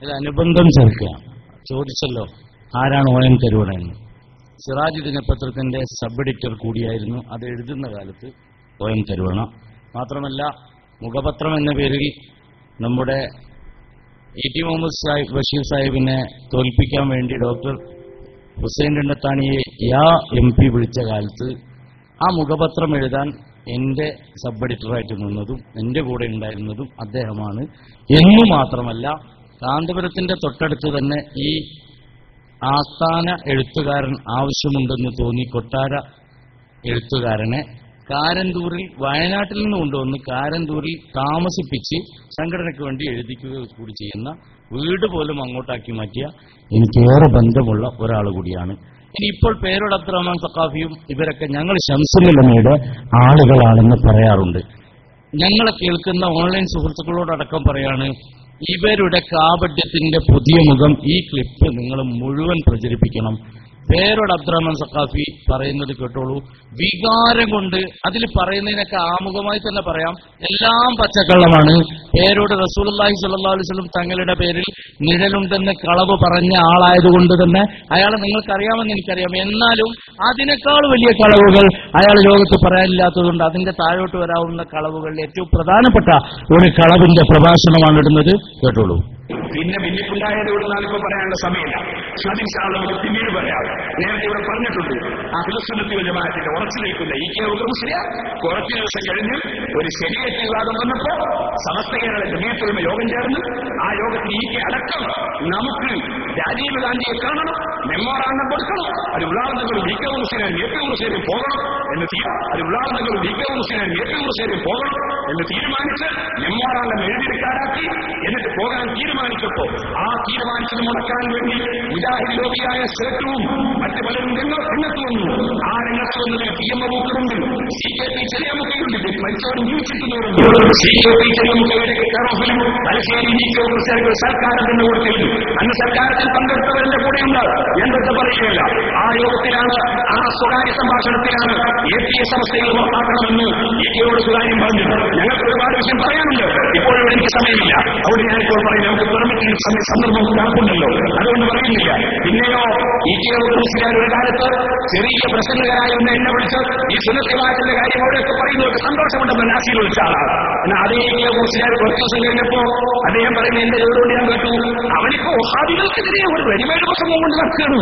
ഇത് അനുബന്ധം ചേർക്കുക. ചോദിച്ചല്ലോ ആരാണ് ON കരുവണ എന്ന്. സിറാജ് ദിനപത്രത്തിന്റെ സബ് എഡിറ്റർ കൂടിയായിരുന്നു. അത് എഴുതുന്ന കാലത്ത് ON കരുവണ. മാത്രമല്ല മുഖപത്രം എന്ന പേരിൽ നമ്മുടെ ET മുഹമ്മദ് ബഷീർ സാഹിബിനെ തോൽപ്പിക്കാൻ വേണ്ടി ഡോക്ടർ ഹുസൈൻ രണ്ടത്താണിയെ MP വിളിച്ച കാലത്ത് ആ മുഖപത്രം എഴുതാൻ എന്റെ സബ് എഡിറ്ററായിട്ട് നിന്നതും എന്റെ കൂടെ ഉണ്ടായിരുന്നതും അദ്ദേഹമാണ് എന്നു മാത്രമല്ല കാന്തപുരത്തിന്റെ തൊട്ടടുത്ത് തന്നെ ഈ ആസ്ഥാന എഴുത്തുകാരൻ ആവശ്യമുണ്ടെന്ന് തോന്നി കൊട്ടാര എഴുത്തുകാരനെ കാരന്തൂരിൽ വയനാട്ടിൽ നിന്ന് കൊണ്ടുവന്ന് കാരന്തൂരിൽ താമസിപ്പിച്ച് സംഘടനയ്ക്ക് വേണ്ടി എഴുതിക്കുക കൂടി ചെയ്യുന്ന വീട് പോലും അങ്ങോട്ടാക്കി മാറ്റിയ എനിക്കേറെ ബന്ധമുള്ള ഒരാൾ കൂടിയാണ്. ഇനി ഇപ്പോൾ പേരോട് അബ്ദുറഹ്മാൻ സഖാഫിയും ഇവരൊക്കെ ഞങ്ങൾ ശംസുലുലമയുടെ ആളുകളാണെന്ന് പറയാറുണ്ട്. ഞങ്ങളെ കേൾക്കുന്ന ഓൺലൈൻ സുഹൃത്തുക്കളോടടക്കം പറയാണ്, ഇവരുടെ കാപട്യത്തിന്റെ പുതിയ മുഖം ഈ ക്ലിപ്പ് നിങ്ങൾ മുഴുവൻ പ്രചരിപ്പിക്കണം. പേരോട് അബ്ദുറഹ്മാൻ സഖാഫി പറയുന്നത് കേട്ടോളൂ. വികാരം കൊണ്ട് അതിൽ പറയുന്നതിനൊക്കെ ആമുഖമായി തന്നെ പറയാം, എല്ലാം പച്ചക്കള്ളമാണ്. പേരോട് റസൂലുള്ളാഹി സ്വല്ലല്ലാഹു അലൈഹി വസല്ലം തങ്ങളുടെ പേരിൽ നിഴലുണ്ടെന്ന് കളവ് പറഞ്ഞ ആളായതുകൊണ്ട് തന്നെ അയാളെ നിങ്ങൾക്കറിയാമെന്ന് എനിക്കറിയാം. എന്നാലും അതിനേക്കാൾ വലിയ കളവുകൾ അയാൾ ലോകത്ത് പറയാനില്ലാത്തതുകൊണ്ട് അതിന്റെ താഴോട്ട് വരാവുന്ന കളവുകളിൽ ഏറ്റവും പ്രധാനപ്പെട്ട ഒരു കളവിന്റെ പ്രഭാഷണമാണ് ഇടുന്നത്. കേട്ടോളൂ. പിന്നെ ഭിന്നിപ്പുണ്ടായതുകൊണ്ട് ഞാനിപ്പോ പറയാനുള്ള സമയമില്ല. നമുക്ക് പിന്നീട് പറയാം. നേരത്തെ ഇവിടെ പറഞ്ഞിട്ടുണ്ട്, അഹ്ലുസുന്നത്തി വൽ ജമാഅത്തിന്റെ ഉറച്ചു നിൽക്കുന്ന മുസ്ലിയാർ കുറച്ചു ദിവസം കഴിഞ്ഞ് ഒരു ശരീഅത്ത് വിവാദം വന്നപ്പോ സമസ്ത കേരള ജമീയത്തുൽ ഉലമ യോഗം ചേർന്ന് ആ യോഗത്തിൽ അടക്കം നമുക്ക് രാജീവ് ഗാന്ധിയെ കാണണം, മെമ്മോറാണ്ടം കൊടുക്കണം, അത് ഉള്ളാർന്നകൾ മുസ്ലിം പോകണം എന്ന് അത് ഉള്ളാർന്നകൾ മുസ്ലിം പോകണം എന്ന് തീരുമാനിച്ച് മെമ്മോറാണ്ടം എഴുതിയെടുക്കാറാക്കി. എന്നിട്ട് പോകാൻ തീരുമാനിച്ചപ്പോ ആ തീരുമാനിച്ചത് മുടക്കാൻ വേണ്ടി മുജാഹിദ് ലോബിയായ സേട്ടുവും മറ്റു പലരും രംഗത്ത് വന്നു. ആ രംഗത്ത് വന്നത് PM അബൂക്കറുണ്ട്, CKP ചെറിയമുഖയുണ്ട്, മരിച്ചവരും ജീവിച്ചിരിക്കുന്നവരുണ്ട്. CKP ചെറിയമുഖയുടെ കറോഫിലും തലശ്ശേരി നീക്കവർക്ക് സർക്കാരം തന്നെ കൊടുത്തിരുന്നു. അന്ന് സർക്കാരത്തിൽ പങ്കെടുത്തവരുടെ കൂടെയുണ്ട്. എന്തൊക്കെ പറയുകയല്ല. ആ യോഗത്തിലാണ്, ആ സ്വകാര്യ സംഭാഷണത്തിലാണ് APS അവസ്ഥയിൽ ഉറപ്പാക്കണമെന്ന് EKയോട് സ്വകാര്യം പറഞ്ഞു. ഞങ്ങൾക്ക് ഒരുപാട് വിഷയം പറയാനുണ്ട്. ഇപ്പോഴും എനിക്ക് സമയമില്ല. അവിടെ ഞാനിപ്പോൾ പറയും, നമുക്ക് പെർമിറ്റിൽ സന്ദർഭം നടക്കുന്നുണ്ടല്ലോ, അതുകൊണ്ട് പറയുന്നില്ല. പിന്നെയോ EKയോട് ഒരു കാലത്ത് ചെറിയ പ്രസംഗകരായ ഒന്ന് എന്നെ വിളിച്ച് ഈ സുന്നത്തിമാരുടെ കാര്യം അവിടെയൊക്കെ പറയുന്നവർക്ക് സന്തോഷമുണ്ടെന്ന് നാസിയിൽ വിളിച്ച ആളാണ്. എന്നാൽ അതേ EKയോട് കുറച്ച് ദിവസം കഴിഞ്ഞപ്പോ അദ്ദേഹം പറയുന്നത് എന്റെ ജോലിയോട് ഞാൻ കേട്ടു, അവനിപ്പോ വഹാബികൾക്കെതിരെ ഒരു റെഡിമെയ്ഡ് പ്രസംഗം കൊണ്ട് നടക്കുകയാണ്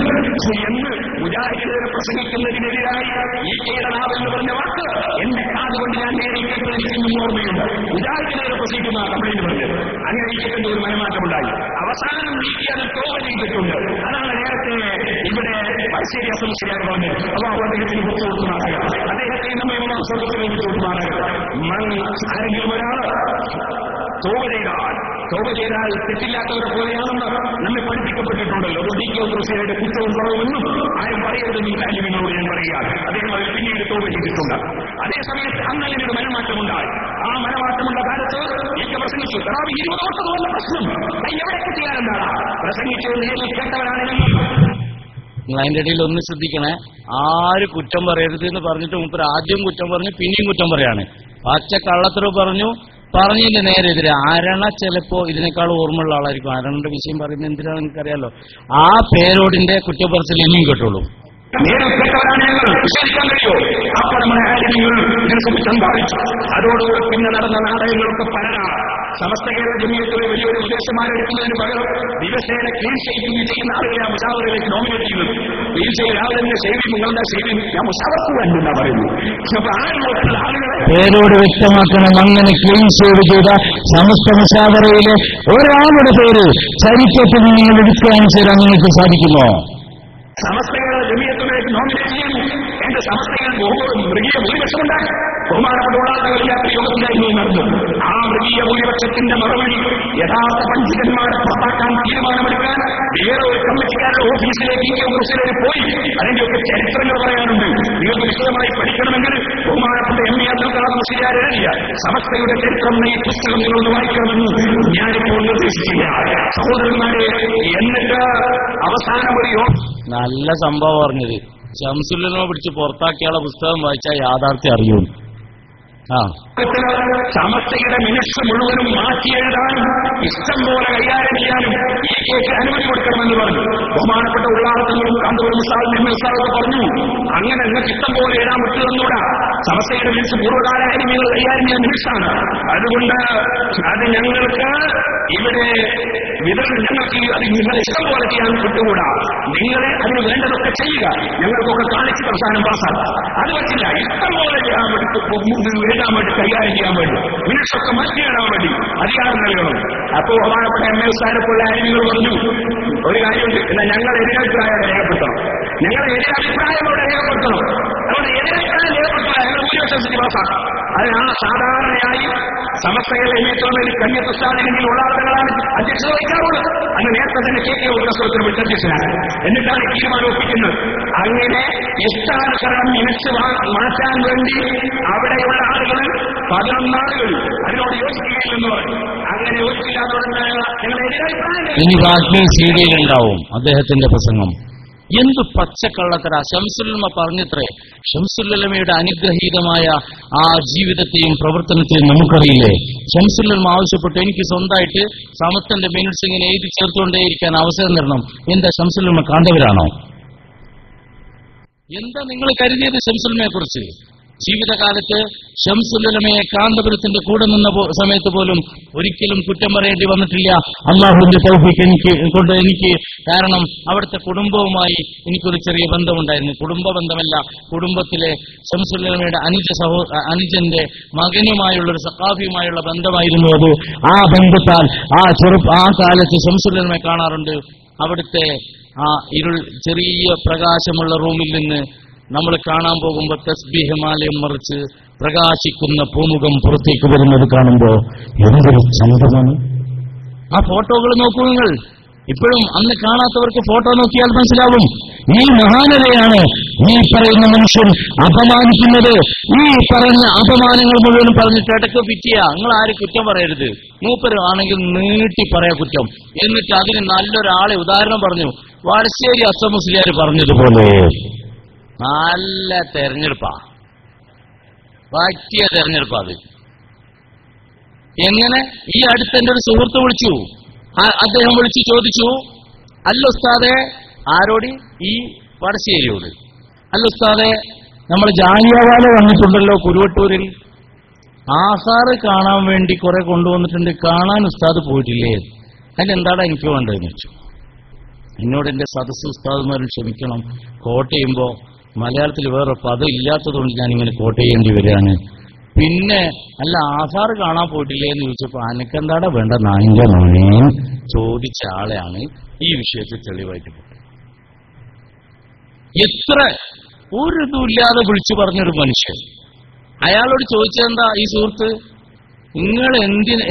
എന്ന് മുജാഹിദിനെ പ്രസംഗിക്കുന്നതിനെതിരായി EKയുടെ നാവെന്ന് പറഞ്ഞ വാക്ക് എന്റെ കാതുകൊണ്ട് ഞാൻ നേരെ കേട്ടതിരിക്കുന്നു ഓർമ്മയുണ്ട്. മുജാഹിദിനെ പ്രസംഗിക്കുന്ന കംപ്ലൈന്റ് പറഞ്ഞത്. അങ്ങനെ EKന്റെ ഒരു മനമാറ്റമുണ്ടായി. അവസാനം EK അത് തോവ ചെയ്തിട്ടുണ്ട്. അതാണ് നേരത്തെ ഇവിടെ പരിശീലി അസംശയം പറഞ്ഞത്. അള്ളാഹു അദ്ദേഹത്തിന് പുറത്തു കൊടുക്കുമാറാകട്ടെ. അദ്ദേഹത്തെ നമ്മെ സ്വർഗത്തിലേക്ക് കൊടുക്കുമാറാകട്ടെ. ആരെങ്കിലും ഒരാൾ തോപ ചെയ്താൽ തെറ്റില്ലാത്തവരെ പോലെയാണെന്ന് നമ്മെ പഠിപ്പിക്കപ്പെട്ടിട്ടുണ്ടല്ലോ. DK ഉദ്യോഗസ്ഥരുടെ കുറ്റവും കുറവെന്നും ആരും പറയരുതെന്ന് ഈ കാര്യങ്ങളോട് ഞാൻ പറയുകയാണ്. അദ്ദേഹം അതിൽ പിന്നീട് തോപ ചെയ്തിട്ടുണ്ട്. അതേസമയത്ത് അന്ന് അതിനൊരു മനമാറ്റമുണ്ടായി. ആ മനമാറ്റമുള്ള കാലത്ത് EK പ്രസംഗിച്ചു. തറാവി 20 വർഷമല്ല പ്രശ്നം, എവിടെ കിട്ടിയാലെന്താണ് പ്രസംഗിച്ചു നേരിൽ കേട്ടവരാണെങ്കിൽ. നിങ്ങൾ അതിന്റെ ഇടയിൽ ഒന്ന് ശ്രദ്ധിക്കണേ. ആര് കുറ്റം പറയരുത് എന്ന് പറഞ്ഞിട്ട് മുമ്പ് ആദ്യം കുറ്റം പറഞ്ഞു, പിന്നെയും കുറ്റം പറയാണ്. പച്ച കള്ളത്തരവ് പറഞ്ഞതിന്റെ നേരെതിരെ അരണ ചിലപ്പോ ഇതിനേക്കാൾ ഓർമ്മയുള്ള ആളായിരിക്കും. അരണന്റെ വിഷയം പറയുന്നത് എന്തിനാണെന്ന് എനിക്കറിയാലോ. ആ പേരോടിന്റെ കുറ്റപ്പറച്ചിൽ ഇനിയും കേട്ടോളൂ. അതോടുകൂടി പിന്നെ നടന്ന നാടകങ്ങളൊക്കെ പലതാണ്. സമസ്ത കേരള ജമീയത്തിലെ വലിയൊരു ഉദ്ദേശമാരെടുക്കുന്നതിന് പകരം ദിവസേന ക്ലീൻ ഷേവിംഗ് ചെയ്യുന്ന ആളുകളെ ആ മുഷാവറിലേക്ക് നോമിനേറ്റ് ചെയ്യുന്നത്. ക്ലീൻ ചെയ്ത് ആളുടെ ഷേവിംഗ് നിങ്ങളുടെ ഷേവിംഗ് ഞാൻ മുഷാവർക്ക് വേണ്ടിട്ടാ പറയുന്നു. അപ്പൊ ആളുകളെ പേരോട് വ്യക്തമാക്കണം. അങ്ങനെ ക്ലീൻ ഷേവ് ചെയ്ത സമസ്ത മുഷാവറയിലെ ഒരാളുടെ പേര് ചരിത്രത്തിൽ നിങ്ങൾ എടുക്കുകയാണ് ചെയ്താൽ നിങ്ങൾക്ക് സാധിക്കുമോ? സമസ്തയുടെ ജമീയത്തിലേക്ക് നോമിനേറ്റ് ചെയ്യുന്നു. എന്റെ സമസ്തയിൽ മൃഗീയ ഭൂരിപക്ഷമുണ്ടായി. ബഹുമാനപ്പെട്ട ഉള്ളാത്തകളില്ലാത്ത യോഗത്തിലായിരുന്നു നടന്നു. ആ മൃഗീയ ഭൂരിപക്ഷത്തിന്റെ മറവിൽ യഥാർത്ഥ പണ്ഡിതന്മാരെ പുറത്താക്കാൻ തീരുമാനമെടുക്കാൻ വേറെ ഒരു കമ്മിറ്റിക്കാരുടെ ഓഫീസിലേക്ക് പോയി. അതിന്റെയൊക്കെ ചരിത്രങ്ങൾ പറയാനുണ്ട്. നിങ്ങൾക്ക് വിശദമായി പഠിക്കണമെങ്കിൽ ബഹുമാനപ്പെട്ട MA അബ്ദുൽ ഖാദർ മുസ്ലിയാർ എഴുതിയ സമസ്തയുടെ ചരിത്രം ഈ പുസ്തകം നിങ്ങളൊന്ന് വായിക്കണമെന്ന് ഞാനിപ്പോൾ നിർദ്ദേശിച്ചില്ല. സഹോദരന്മാരെ, എന്നിട്ട് അവസാനം ഒരു നല്ല സംഭവം പറഞ്ഞത് ശംസുലുലമ പിടിച്ച് പുറത്താക്കിയാളെ പുസ്തകം വായിച്ചാൽ യാഥാർത്ഥ്യം അറിയും. സമസ്തയുടെ മിനിറ്റ്സ് മുഴുവനും മാറ്റി എഴുതാനും ഇഷ്ടം പോലെ കൈകാര്യം ചെയ്യാനും ഈ കേക്ക് അനുമതി കൊടുക്കണമെന്ന് പറഞ്ഞു. ബഹുമാനപ്പെട്ട ഉള്ളാളത്തും കാന്തപുരം സാറിനൊക്കെ പറഞ്ഞു, അങ്ങനെ നിങ്ങൾക്ക് ഇഷ്ടം പോലെ എഴുതാൻ പറ്റുമെന്നൂടാ. സമസ്തയുടെ മിനിറ്റ്സ് പൂർവ്വകാല അനിമകൾ കൈകാര്യം ചെയ്യാൻ മിനിറ്റ്സാണ്. അതുകൊണ്ട് അത് ഞങ്ങൾക്ക് ഇവിടെ ഞങ്ങൾക്ക് അത് നിങ്ങളെ ഇഷ്ടം പോലെ ചെയ്യാൻ പറ്റുകൂടാ. നിങ്ങളെ അതിന് വേണ്ടതൊക്കെ ചെയ്യുക, ഞങ്ങൾക്കൊക്കെ കാണിച്ച് അവസാനം പാസ്സാക്കാം. അത് പറ്റില്ല. ഇഷ്ടം പോലെ ചെയ്യാൻ എഴുതാൻ വേണ്ടി കൈകാര്യം ചെയ്യാൻ വേണ്ടി മിനിറ്റ്സൊക്കെ മാറ്റി എഴുതാൻ വേണ്ടി അധികാരം നൽകണം. അപ്പോൾ ബഹുമാനപ്പെട്ട MA സ്ഥാനത്തുള്ള അനിമകൾ പറഞ്ഞു, ഒരു കാര്യമുണ്ട്, എന്നാൽ ഞങ്ങളുടെ എതിരഭിപ്രായം രേഖപ്പെടുത്തണം. ഞങ്ങളുടെ എതിരഭിപ്രായം അവിടെ രേഖപ്പെടുത്തണം. അതുകൊണ്ട് എതിരഭിപ്രായം രേഖപ്പെടുത്തണം. ഞങ്ങൾ ഭൂരിപക്ഷം പാസ്സാക്കാം. അതിനാണ് സാധാരണയായി സമസ്തകളെ ഏറ്റവും കന്യപ്രസ്ഥാനങ്ങളിൽ ഉള്ള ആളുകളാണ് അധ്യക്ഷത വഹിക്കാറുള്ളത്. അന്ന് നേരത്തെ തന്നെ KK ഉദ്യോഗസ്ഥത്തിന് വിട്ടധ്യക്ഷനാണ്. എന്നിട്ടാണ് തീരുമാനം ഒപ്പിക്കുന്നത്. അങ്ങനെ ഇഷ്ടാനുസരണം മിനിറ്റ്സ് മാറ്റാൻ വേണ്ടി അവിടെയുള്ള ആളുകൾ 11 ആളുകൾ അതിനോട് യോജിക്കുകയില്ലെന്ന് പറഞ്ഞു. അങ്ങനെ യോജിച്ചില്ലാത്തതുകൊണ്ട് ഞങ്ങളുടെ എതിരഭിപ്രായം ഇനി ആത്മീയ സീരിയലുണ്ടാവും അദ്ദേഹത്തിന്റെ പ്രസംഗം. എന്തു പച്ചക്കള്ളത്തര! ശംസുലുലമ പറഞ്ഞത്രേ, ശംസുലുലമയുടെ അനുഗ്രഹീതമായ ആ ജീവിതത്തെയും പ്രവർത്തനത്തെയും നമുക്കറിയില്ലേ? ശംസുലുലമ ആവശ്യപ്പെട്ടു, എനിക്ക് സ്വന്തമായിട്ട് സമസ്തന്റെ മിനിറ്റ്സ് ഇങ്ങനെ എഴുതി ചേർത്തുകൊണ്ടേയിരിക്കാൻ അവസരം തരണം. എന്താ ശംസുലുലമ കാന്തവരാണോ? എന്താ നിങ്ങൾ കരുതിയത് ശംസുലുലമയെ കുറിച്ച്? ജീവിതകാലത്ത് ശംസുലുലമയെ കാന്തപുരത്തിന്റെ കൂടെ നിന്ന സമയത്ത് പോലും ഒരിക്കലും കുറ്റം പറയേണ്ടി വന്നിട്ടില്ല. അള്ളാഹുവിന്റെ തൗഫീഖ് എനിക്ക് കാരണം അവിടുത്തെ കുടുംബവുമായി എനിക്കൊരു ചെറിയ ബന്ധമുണ്ടായിരുന്നു. കുടുംബ ബന്ധമല്ല, കുടുംബത്തിലെ ശംസുലുലമയുടെ അനുജന്റെ മകനുമായുള്ളൊരു സഖാഫിയുമായുള്ള ബന്ധമായിരുന്നു അത്. ആ ബന്ധത്താൽ ആ കാലത്ത് ശംസുലുലമയെ കാണാറുണ്ട്. അവിടുത്തെ ആ ചെറിയ പ്രകാശമുള്ള റൂമിൽ നിന്ന് നമ്മൾ കാണാൻ പോകുമ്പോൾ തസ്ബീഹ് മാലയും മറിച്ച് പ്രകാശിക്കുന്ന പൂമുഖം പുറത്തേക്ക് വരുന്നത് കാണുമ്പോൾ എന്തൊരു ചന്തമാണ്! ആ ഫോട്ടോകൾ നോക്കൂ നിങ്ങൾ. ഇപ്പോഴും അന്ന് കാണാത്തവർക്ക് ഫോട്ടോ നോക്കിയാൽ മനസ്സിലാവും. ഈ മഹാനതയാണ് ഈ പറയുന്ന മനുഷ്യൻ അപമാനിക്കുന്നത്. ഈ പറഞ്ഞ അപമാനങ്ങൾ മുഴുവനും പറഞ്ഞിട്ട് ഇടയ്ക്ക് പിറ്റിയ നിങ്ങൾ ആരും കുറ്റം പറയരുത്. മൂപ്പര് ആണെങ്കിൽ നീട്ടി പറയാ കുറ്റം. എന്നിട്ട് അതിന് നല്ലൊരാളെ ഉദാഹരണം പറഞ്ഞു. വടശ്ശേരി അസ മുസ്ലിയാർ പറഞ്ഞതുപോലെ നല്ല തെരഞ്ഞെടുപ്പാ, പറ്റിയ തെരഞ്ഞെടുപ്പാ അത്. എങ്ങനെ? ഈ അടുത്തെന്റെ ഒരു സുഹൃത്ത് വിളിച്ചു. അദ്ദേഹം വിളിച്ചു ചോദിച്ചു, അല്ല ഉസ്താദെ, ആരോടി? ഈ വടശ്ശേരിയോട്. അല്ല ഉസ്താദെ, നമ്മൾ ജാലിയവാല വന്നിട്ടുണ്ടല്ലോ കുരുവട്ടൂരിൽ, ആസാറ് കാണാൻ വേണ്ടി കുറെ കൊണ്ടുവന്നിട്ടുണ്ട്, കാണാൻ ഉസ്താദ് പോയിട്ടില്ലേ? അതിനെന്താടാ എനിക്ക് വേണ്ടതെന്ന് വെച്ചു. എന്നോട് എന്റെ സദസ്സ് ഉസ്താദുമാരും ക്ഷമിക്കണം, കോട്ട് ചെയ്യുമ്പോ മലയാളത്തിൽ വേറെ പദം ഇല്ലാത്തതുകൊണ്ട് ഞാനിങ്ങനെ കോട്ട് ചെയ്യേണ്ടി വരികയാണ്. പിന്നെ അല്ല ആധാർ കാണാൻ പോയിട്ടില്ലേ എന്ന് ചോദിച്ചപ്പോ അനക്കെന്താടാ വേണ്ട നായിന്റെ മോനെ ചോദിച്ച ആളെയാണ് ഈ വിഷയത്തിൽ തെളിവായിട്ട് പോയത്. എത്ര ഒരു ഇതുമില്ലാതെ വിളിച്ചു പറഞ്ഞൊരു മനുഷ്യൻ. അയാളോട് ചോദിച്ചതെന്താ ഈ സുഹൃത്ത്, നിങ്ങൾ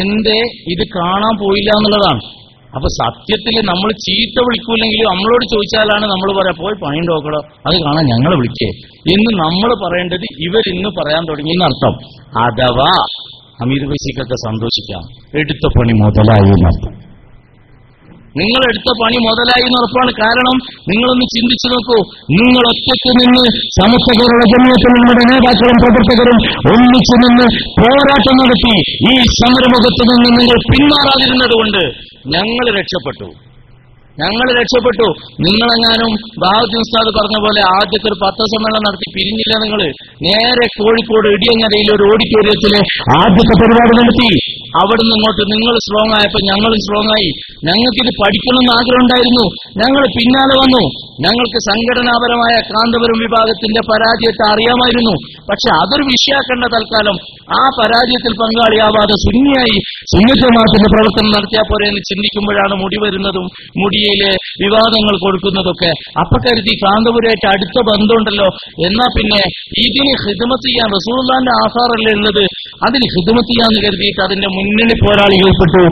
എന്തേ ഇത് കാണാൻ പോയില്ല എന്നുള്ളതാണ്. അപ്പൊ സത്യത്തിൽ നമ്മൾ ചീത്ത വിളിക്കൂലെങ്കിലും നമ്മളോട് ചോദിച്ചാലാണ് നമ്മൾ പറയാ പോയി പണിയുണ്ട് നോക്കടോ, അത് കാണാൻ ഞങ്ങൾ വിളിക്കേ എന്ന് നമ്മൾ പറയേണ്ടത് ഇവരിന്ന് പറയാൻ തുടങ്ങിയെന്നർത്ഥം. അഥവാ അമീർ വൈസിക്കൊക്കെ സന്തോഷിക്കാം, എടുത്ത പണി മുതലായി എന്നർത്ഥം. നിങ്ങൾ എടുത്ത പണി മുതലായി എന്നുറപ്പാണ്. കാരണം നിങ്ങളൊന്ന് ചിന്തിച്ചു നോക്കൂ, നിങ്ങൾ ഒറ്റയ്ക്ക് നിന്ന് സമസ്തകളുടെ ജമിയത്തിൽ നിങ്ങളുടെ നേതാക്കളും പ്രവർത്തകരും ഒന്നിച്ചു നിന്ന് പോരാട്ടം നടത്തി ഈ സമരമുഖത്ത് നിന്ന് നിങ്ങൾ പിന്മാറാതിരുന്നത് കൊണ്ട് ഞങ്ങൾ രക്ഷപ്പെട്ടു. നിങ്ങളെങ്ങാനും ബാഹുദ്ദീൻ ഉസ്താദ് പറഞ്ഞ പോലെ ആദ്യത്തെ ഒരു പത്രസമ്മേളനം നടത്തി പിരിഞ്ഞില്ല. നിങ്ങൾ നേരെ കോഴിക്കോട് ഇടിയങ്ങരയിൽ ഒരു ഓഡിറ്റോറിയത്തില് ആദ്യത്തെ പരിപാടി നടത്തി. അവിടുന്ന് ഇങ്ങോട്ട് നിങ്ങൾ സ്ട്രോങ് ആയപ്പോ ഞങ്ങളും സ്ട്രോങ് ആയി. ഞങ്ങൾക്കിത് പഠിക്കണമെന്ന് ആഗ്രഹം ഉണ്ടായിരുന്നു, ഞങ്ങൾ പിന്നാലെ വന്നു. ഞങ്ങൾക്ക് സംഘടനാപരമായ കാന്തപുരം വിഭാഗത്തിന്റെ പരാജയത്തെ അറിയാമായിരുന്നു. പക്ഷെ അതൊരു വിഷയാക്കേണ്ട തൽക്കാലം ആ പരാജയത്തിൽ പങ്കാളിയാവാതെ സുന്നിയായി സുന്നത്തുമാത്തിന്റെ പ്രവർത്തനം നടത്തിയാൽ പോരെ എന്ന് ചിന്തിക്കുമ്പോഴാണ് മുടി വരുന്നതും മുടിയിലെ വിവാദങ്ങൾ കൊടുക്കുന്നതൊക്കെ. അപ്പൊ കരുതി കാന്തപുരമായിട്ട് അടുത്ത ബന്ധമുണ്ടല്ലോ, എന്നാ പിന്നെ ഇതിന് ഖിദ്മത്ത് ചെയ്യാൻ റസൂലുള്ളാഹിന്റെ ആസാറല്ലേ ഉള്ളത്, അതിന് ഖിദ്മത്ത് ചെയ്യാന്ന് കരുതിയിട്ട് അതിന്റെ മുന്നണി പോരാളികൾപ്പെട്ടു.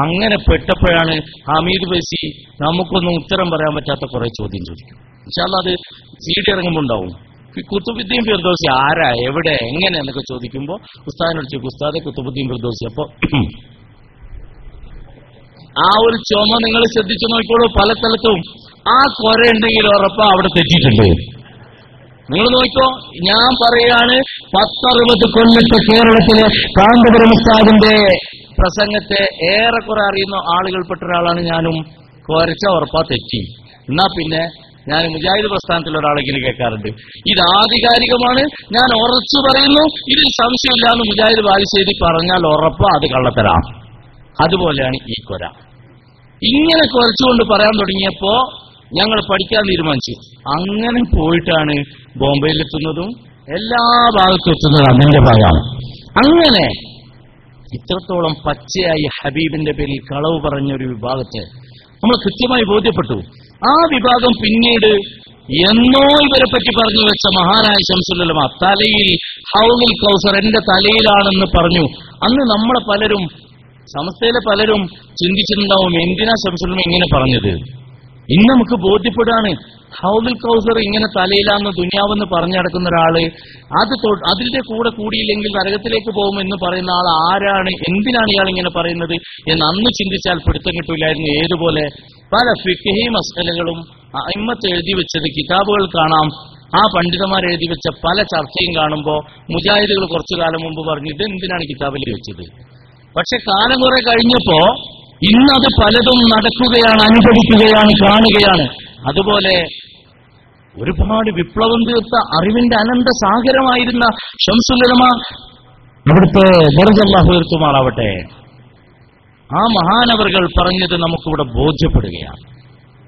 അങ്ങനെ പെട്ടപ്പോഴാണ് ഹമീദ് ഫൈസി നമുക്കൊന്നും ഉത്തരം പറയാൻ പറ്റാത്ത കുറെ ചോദ്യം ചോദിക്കും. ഇൻഷാ അല്ലാഹ് അത് CD ഇറങ്ങുമ്പോൾ ഉണ്ടാവും. കുത്തുബുദ്ദീൻ ഫിർദൗസി ആരാ, എവിടെ, എങ്ങനെ എന്നൊക്കെ ചോദിക്കുമ്പോ ഉസ്താദിനോട് ചോദിക്കും, ഉസ്താദെ കുത്തുബുദ്ദീൻ ഫിർദൗസി. അപ്പൊ ആ ഒരു ചുമ നിങ്ങൾ ശ്രദ്ധിച്ചു നോക്കിക്കോളൂ. പല സ്ഥലത്തും ആ കൊര ഉണ്ടെങ്കിൽ ഉറപ്പാ അവിടെ തെറ്റിയിട്ടുണ്ട്. നിങ്ങൾ നോക്കോ, ഞാൻ പറയാണ് 10-60 കൊല്ലത്തെ കേരളത്തിലെ കാന്തപുരം ഉസ്താദിന്റെ പ്രസംഗത്തെ ഏറെക്കുറെ അറിയുന്ന ആളുകൾപ്പെട്ട ഒരാളാണ് ഞാനും. കുരച്ച ഉറപ്പാ തെറ്റി. എന്നാ പിന്നെ ഞാൻ മുജാഹിദ് പ്രസ്ഥാനത്തിൽ ഒരാളെങ്കിലും കേൾക്കാറുണ്ട്, ഇത് ആധികാരികമാണ്, ഞാൻ ഉറച്ചു പറയുന്നു, ഇതിൽ സംശയമില്ലാന്ന് മുജാഹിദ് ബാലിശ്ശേരി പറഞ്ഞാൽ ഉറപ്പാ അത് കള്ളത്തരാ. അതുപോലെയാണ് ഈ കൊര. ഇങ്ങനെ കുറച്ചുകൊണ്ട് പറയാൻ തുടങ്ങിയപ്പോ ഞങ്ങൾ പഠിക്കാൻ തീരുമാനിച്ചു. അങ്ങനെ പോയിട്ടാണ് ബോംബെയിലെത്തുന്നതും എല്ലാ ഭാഗത്തും എത്തുന്നതും അതിന്റെ ഭാഗമാണ്. അങ്ങനെ ഇത്രത്തോളം പച്ചയായി ഹബീബിന്റെ പേരിൽ കളവ് പറഞ്ഞൊരു വിഭാഗത്തെ നമ്മൾ കൃത്യമായി ബോധ്യപ്പെട്ടു. ആ വിഭാഗം പിന്നീട് എന്നോ ഇവരെ പറ്റി പറഞ്ഞു വെച്ച മഹാനായ ശംസുൽ ഉലമ തലയിൽ ഹൗലുൽ കൗസർ എന്റെ തലയിലാണെന്ന് പറഞ്ഞു. അന്ന് നമ്മളെ പലരും, സമസ്തയിലെ പലരും ചിന്തിച്ചിട്ടുണ്ടാവും, എന്തിനാ ശംസുൽ ഉലമ ഇങ്ങനെ പറഞ്ഞത്. ഇന്ന് നമുക്ക് ബോധ്യപ്പെടാണ്, ഹൗലുൽ കൗസർ ഇങ്ങനെ തലയിലാന്ന് ദുനിയാവെന്ന് പറഞ്ഞു നടക്കുന്ന ഒരാള് അതിന്റെ കൂടെ കൂടിയില്ലെങ്കിൽ നരകത്തിലേക്ക് പോകുമെന്ന് പറയുന്ന ആൾ ആരാണ്, എന്തിനാണ് ഇയാൾ ഇങ്ങനെ പറയുന്നത് എന്ന് അന്ന് ചിന്തിച്ചാൽ പിടുത്തം കിട്ടൂലായിരുന്നു. ഏതുപോലെ പല ഫിഖ്ഹി മസ്അലകളും അഇമ്മത്ത് എഴുതി വെച്ചത് കിതാബുകൾ കാണാം. ആ പണ്ഡിതന്മാർ എഴുതി വെച്ച പല ചർച്ചയും കാണുമ്പോൾ മുജാഹിദുകൾ കുറച്ചു കാലം മുമ്പ് പറഞ്ഞു ഇത് എന്തിനാണ് കിതാബിൽ വെച്ചത്. പക്ഷെ കാലം കുറെ കഴിഞ്ഞപ്പോ ഇന്നത് പലതും നടക്കുകയാണ്, അനുഭവിക്കുകയാണ്, കാണുകയാണ്. അതുപോലെ ഒരുപാട് വിപ്ലവം തീർത്ത അറിവിന്റെ അനന്ത സാഗരമായിരുന്ന ശംസുൽ ഉലമ, അവിടുത്തെ ദർജ അല്ലാഹു ഉയർത്തുമാറാവട്ടെ, ആ മഹാനവറുകൾ പറഞ്ഞത് നമുക്കിവിടെ ബോധ്യപ്പെടുകയാണ്.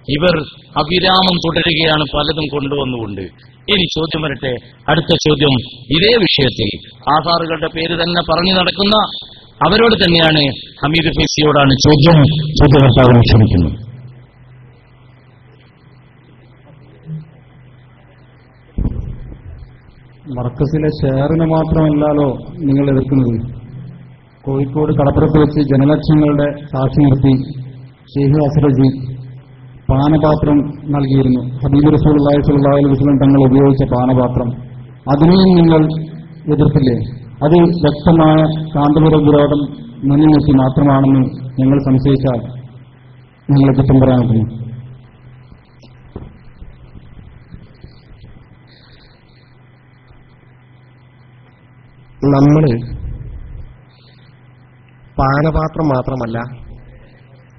ഇവർ അവിരാമം തുടരുകയാണ് പലതും കൊണ്ടുവന്നുകൊണ്ട്. ഇനി ചോദ്യം വരട്ടെ, അടുത്ത ചോദ്യം ഇതേ വിഷയത്തിൽ ആധാറുകളുടെ പേര് തന്നെ പറഞ്ഞു നടക്കുന്ന അവരോട് തന്നെയാണ്, ഹമീദ് ഫൈസിയോടാണ് ചോദ്യം. ചോദ്യകർത്താവിനെ ക്ഷണിക്കുന്നു. മർക്കസിലെ ഷെയറിന് മാത്രമല്ലല്ലോ നിങ്ങൾ എതിർക്കുന്നത്. കോഴിക്കോട് കടപ്പുറത്ത് വെച്ച് ജനലക്ഷങ്ങളുടെ സാക്ഷി നിർത്തി ഷെയ്ഖ് അസ്രജി പാനപാത്രം നൽകിയിരുന്നു. ഹബീബ് റസൂലുള്ളാഹി സ്വല്ലല്ലാഹു അലൈഹി വസല്ലം തങ്ങൾ ഉപയോഗിച്ച പാനപാത്രം, അതിനെയും നിങ്ങൾ എതിർത്തില്ലേ? അത് വ്യക്തമായ കാന്തപുര വിരോധം മുൻനിർത്തി മാത്രമാണെന്ന് ഞങ്ങൾ സംശയിച്ചാൽ ഞങ്ങളെ കുറ്റം പറയാൻ പറ്റുന്നു. നമ്മൾ പാനപാത്രം മാത്രമല്ല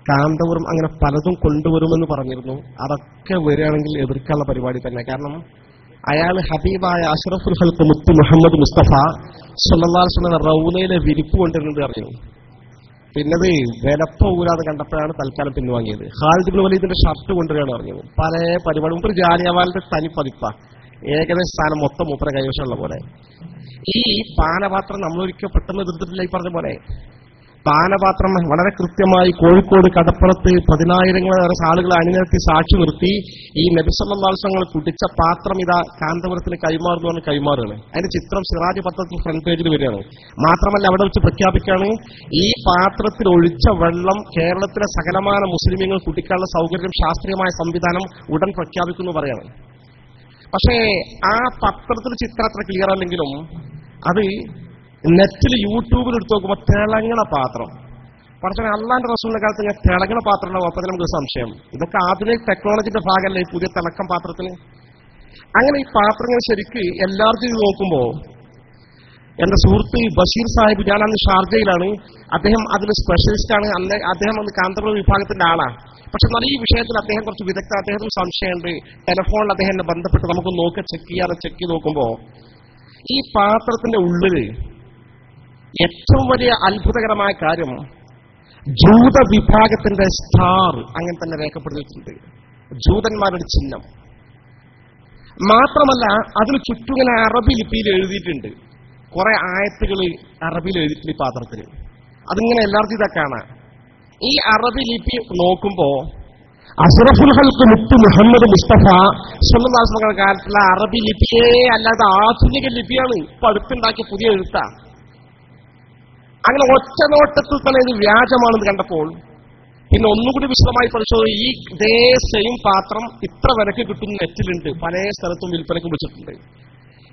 കാന്തപുരം അങ്ങനെ പലതും കൊണ്ടുവരുമെന്ന് പറഞ്ഞിരുന്നു. അതൊക്കെ വരികയാണെങ്കിൽ എതിർക്കാനുള്ള പരിപാടി തന്നെ. കാരണം അയാൾ ഹബീബായ അഷ്റഫുൽ ഖൽഖ് മുത്ത് മുഹമ്മദ് മുസ്തഫ സ്വല്ലല്ലാഹു അലൈഹി വസല്ലം റൗനയിലെ വിരിപ്പ് കൊണ്ടിരുന്നത് അറിഞ്ഞു. പിന്നത് വിലപ്പ ഊരാതെ കണ്ടപ്പോഴാണ് തൽക്കാലം പിൻവാങ്ങിയത്. ഖാലിദ് ഇബ്നു വലീദിന്റെ ഷർട്ട് കൊണ്ടുവരികയാണ് അറിഞ്ഞത്. പല പരിപാടി മുമ്പ് ജാലിയവാലിന്റെ തനി പതിപ്പ, ഏകദേശ സ്ഥാനം മൊത്തം മൂപ്പര കൈവശമുള്ള പോലെ. ഈ പാനപാത്രം നമ്മളൊരിക്കൽ പെട്ടെന്ന് എതിർത്തിട്ടില്ല. ഈ പറഞ്ഞ പോലെ പാനപാത്രം വളരെ കൃത്യമായി കോഴിക്കോട് കടപ്പുറത്ത് 10,000-ങ്ങളേറെ ആളുകളെ അണിനിരത്തി സാക്ഷി നിർത്തി ഈ നബി സല്ലല്ലാഹു അലൈഹി വസല്ലം കുടിച്ച പാത്രം ഇതാ കാന്തപുരത്തിന് കൈമാറുന്നു പറഞ്ഞ് കൈമാറുകയാണ്. അതിന്റെ ചിത്രം സിറാജ് പത്രത്തിൽ ഫ്രണ്ട് പേജിൽ വരികയാണ്. മാത്രമല്ല അവിടെ വെച്ച് പ്രഖ്യാപിക്കുകയാണ്, ഈ പാത്രത്തിൽ ഒഴിച്ച വെള്ളം കേരളത്തിലെ സകലമാന മുസ്ലിമീങ്ങൾ കുടിക്കാനുള്ള സൗകര്യം ശാസ്ത്രീയമായ സംവിധാനം ഉടൻ പ്രഖ്യാപിക്കുന്നു പറയാണ്. പക്ഷേ ആ പത്രത്തിൽ ചിത്രം അത്ര ക്ലിയർ അല്ലെങ്കിലും അത് നെറ്റിൽ യൂട്യൂബിൽ എടുത്ത് നോക്കുമ്പോൾ തിളങ്ങണ പാത്രം, പക്ഷേ അള്ളാന്റെ റസൂലിന്റെ കാലത്ത് ഇങ്ങനെ തിളങ്ങണ പാത്രം ഉണ്ടാവും. അപ്പൊ നമുക്ക് സംശയം, ഇതൊക്കെ ആധുനിക ടെക്നോളജിന്റെ ഭാഗമല്ലേ ഈ പുതിയ തിളക്കം പാത്രത്തിന്. അങ്ങനെ ഈ പാത്രങ്ങൾ ശരിക്ക് എല്ലാവർക്കും ഇത് നോക്കുമ്പോ എന്റെ സുഹൃത്ത് ബഷീർ സാഹിബ്, ഞാൻ അന്ന് ഷാർജയിലാണ്, അദ്ദേഹം അതിന് സ്പെഷ്യലിസ്റ്റാണ്. അന്ന് അദ്ദേഹം അന്ന് കാന്തപുര വിഭാഗത്തിന്റെ ആളാണ്. പക്ഷെ എന്നാൽ ഈ വിഷയത്തിൽ അദ്ദേഹം കുറച്ച് വിദഗ്ധ, അദ്ദേഹത്തിന് സംശയമുണ്ട്. ടെലിഫോണിൽ അദ്ദേഹം എന്നെ ബന്ധപ്പെട്ട് നമുക്ക് നോക്കി ചെക്ക് ചെയ്ത് നോക്കുമ്പോ ഈ പാത്രത്തിന്റെ ഉള്ളില് ഏറ്റവും വലിയ അത്ഭുതകരമായ കാര്യം ജൂത വിഭാഗത്തിന്റെ സ്റ്റാർ അങ്ങനെ തന്നെ രേഖപ്പെടുത്തിയിട്ടുണ്ട്, ജൂതന്മാരുടെ ചിഹ്നം. മാത്രമല്ല അതിന് ചുറ്റുങ്ങനെ അറബി ലിപിയിൽ എഴുതിയിട്ടുണ്ട്. കുറെ ആയത്തുകൾ അറബിയിൽ എഴുതിയിട്ടുണ്ട് ഈ പാത്രത്തിൽ. അതിങ്ങനെ എല്ലാവർക്കും ഇതൊക്കെ കാണാം. ഈ അറബി ലിപി നോക്കുമ്പോ അഷ്റഫുൽ ഖൽഖ് മുത്ത് മുഹമ്മദ് മുസ്തഫ സ്വല്ലല്ലാഹു അലൈഹി വസല്ലം കാലത്തുള്ള അറബി ലിപിയേ അല്ലാതെ ആധുനിക ലിപിയാണ്, ഇപ്പൊ അടുത്തുണ്ടാക്കിയ പുതിയ എഴുത്ത. അങ്ങനെ ഒറ്റ നോട്ടത്തിൽ തന്നെ ഇത് വ്യാജമാണെന്ന് കണ്ടപ്പോൾ പിന്നെ ഒന്നുകൂടി വിശദമായി പരിശോധിച്ചു. ഈ ഇതേ സെയിം പാത്രം ഇത്ര വിലക്ക് കിട്ടുന്ന നെറ്റിലുണ്ട്, പല സ്ഥലത്തും വിൽപ്പനയ്ക്ക് വെച്ചിട്ടുണ്ട്.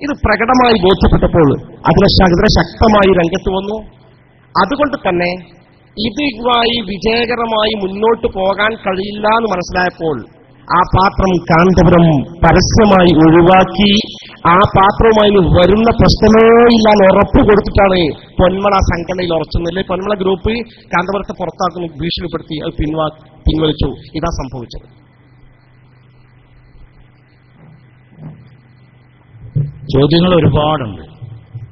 ഇത് പ്രകടമായി ബോധ്യപ്പെട്ടപ്പോൾ അതിനെ ശക്തമായി രംഗത്ത് വന്നു. അതുകൊണ്ട് തന്നെ ഇതുമായി വിജയകരമായി മുന്നോട്ട് പോകാൻ കഴിയില്ല എന്ന് മനസ്സിലായപ്പോൾ ആ പാത്രം കാന്തപുരം പരസ്യമായി ഒഴിവാക്കി ആ പാത്രവുമായി വരുന്ന പ്രശ്നമേ ഇല്ലാന്ന് ഉറപ്പ് കൊടുത്തിട്ടാണ് പൊന്മള സംഘടനയിൽ ഉറച്ചുന്നില്ലേ. പൊന്മള ഗ്രൂപ്പ് കാന്തപുരത്തെ പുറത്താക്കുന്നു, ഭീഷണിപ്പെടുത്തി അത് പിൻവലിച്ചു. ഇതാ സംഭവിച്ചത്. ചോദ്യങ്ങൾ ഒരുപാടുണ്ട്.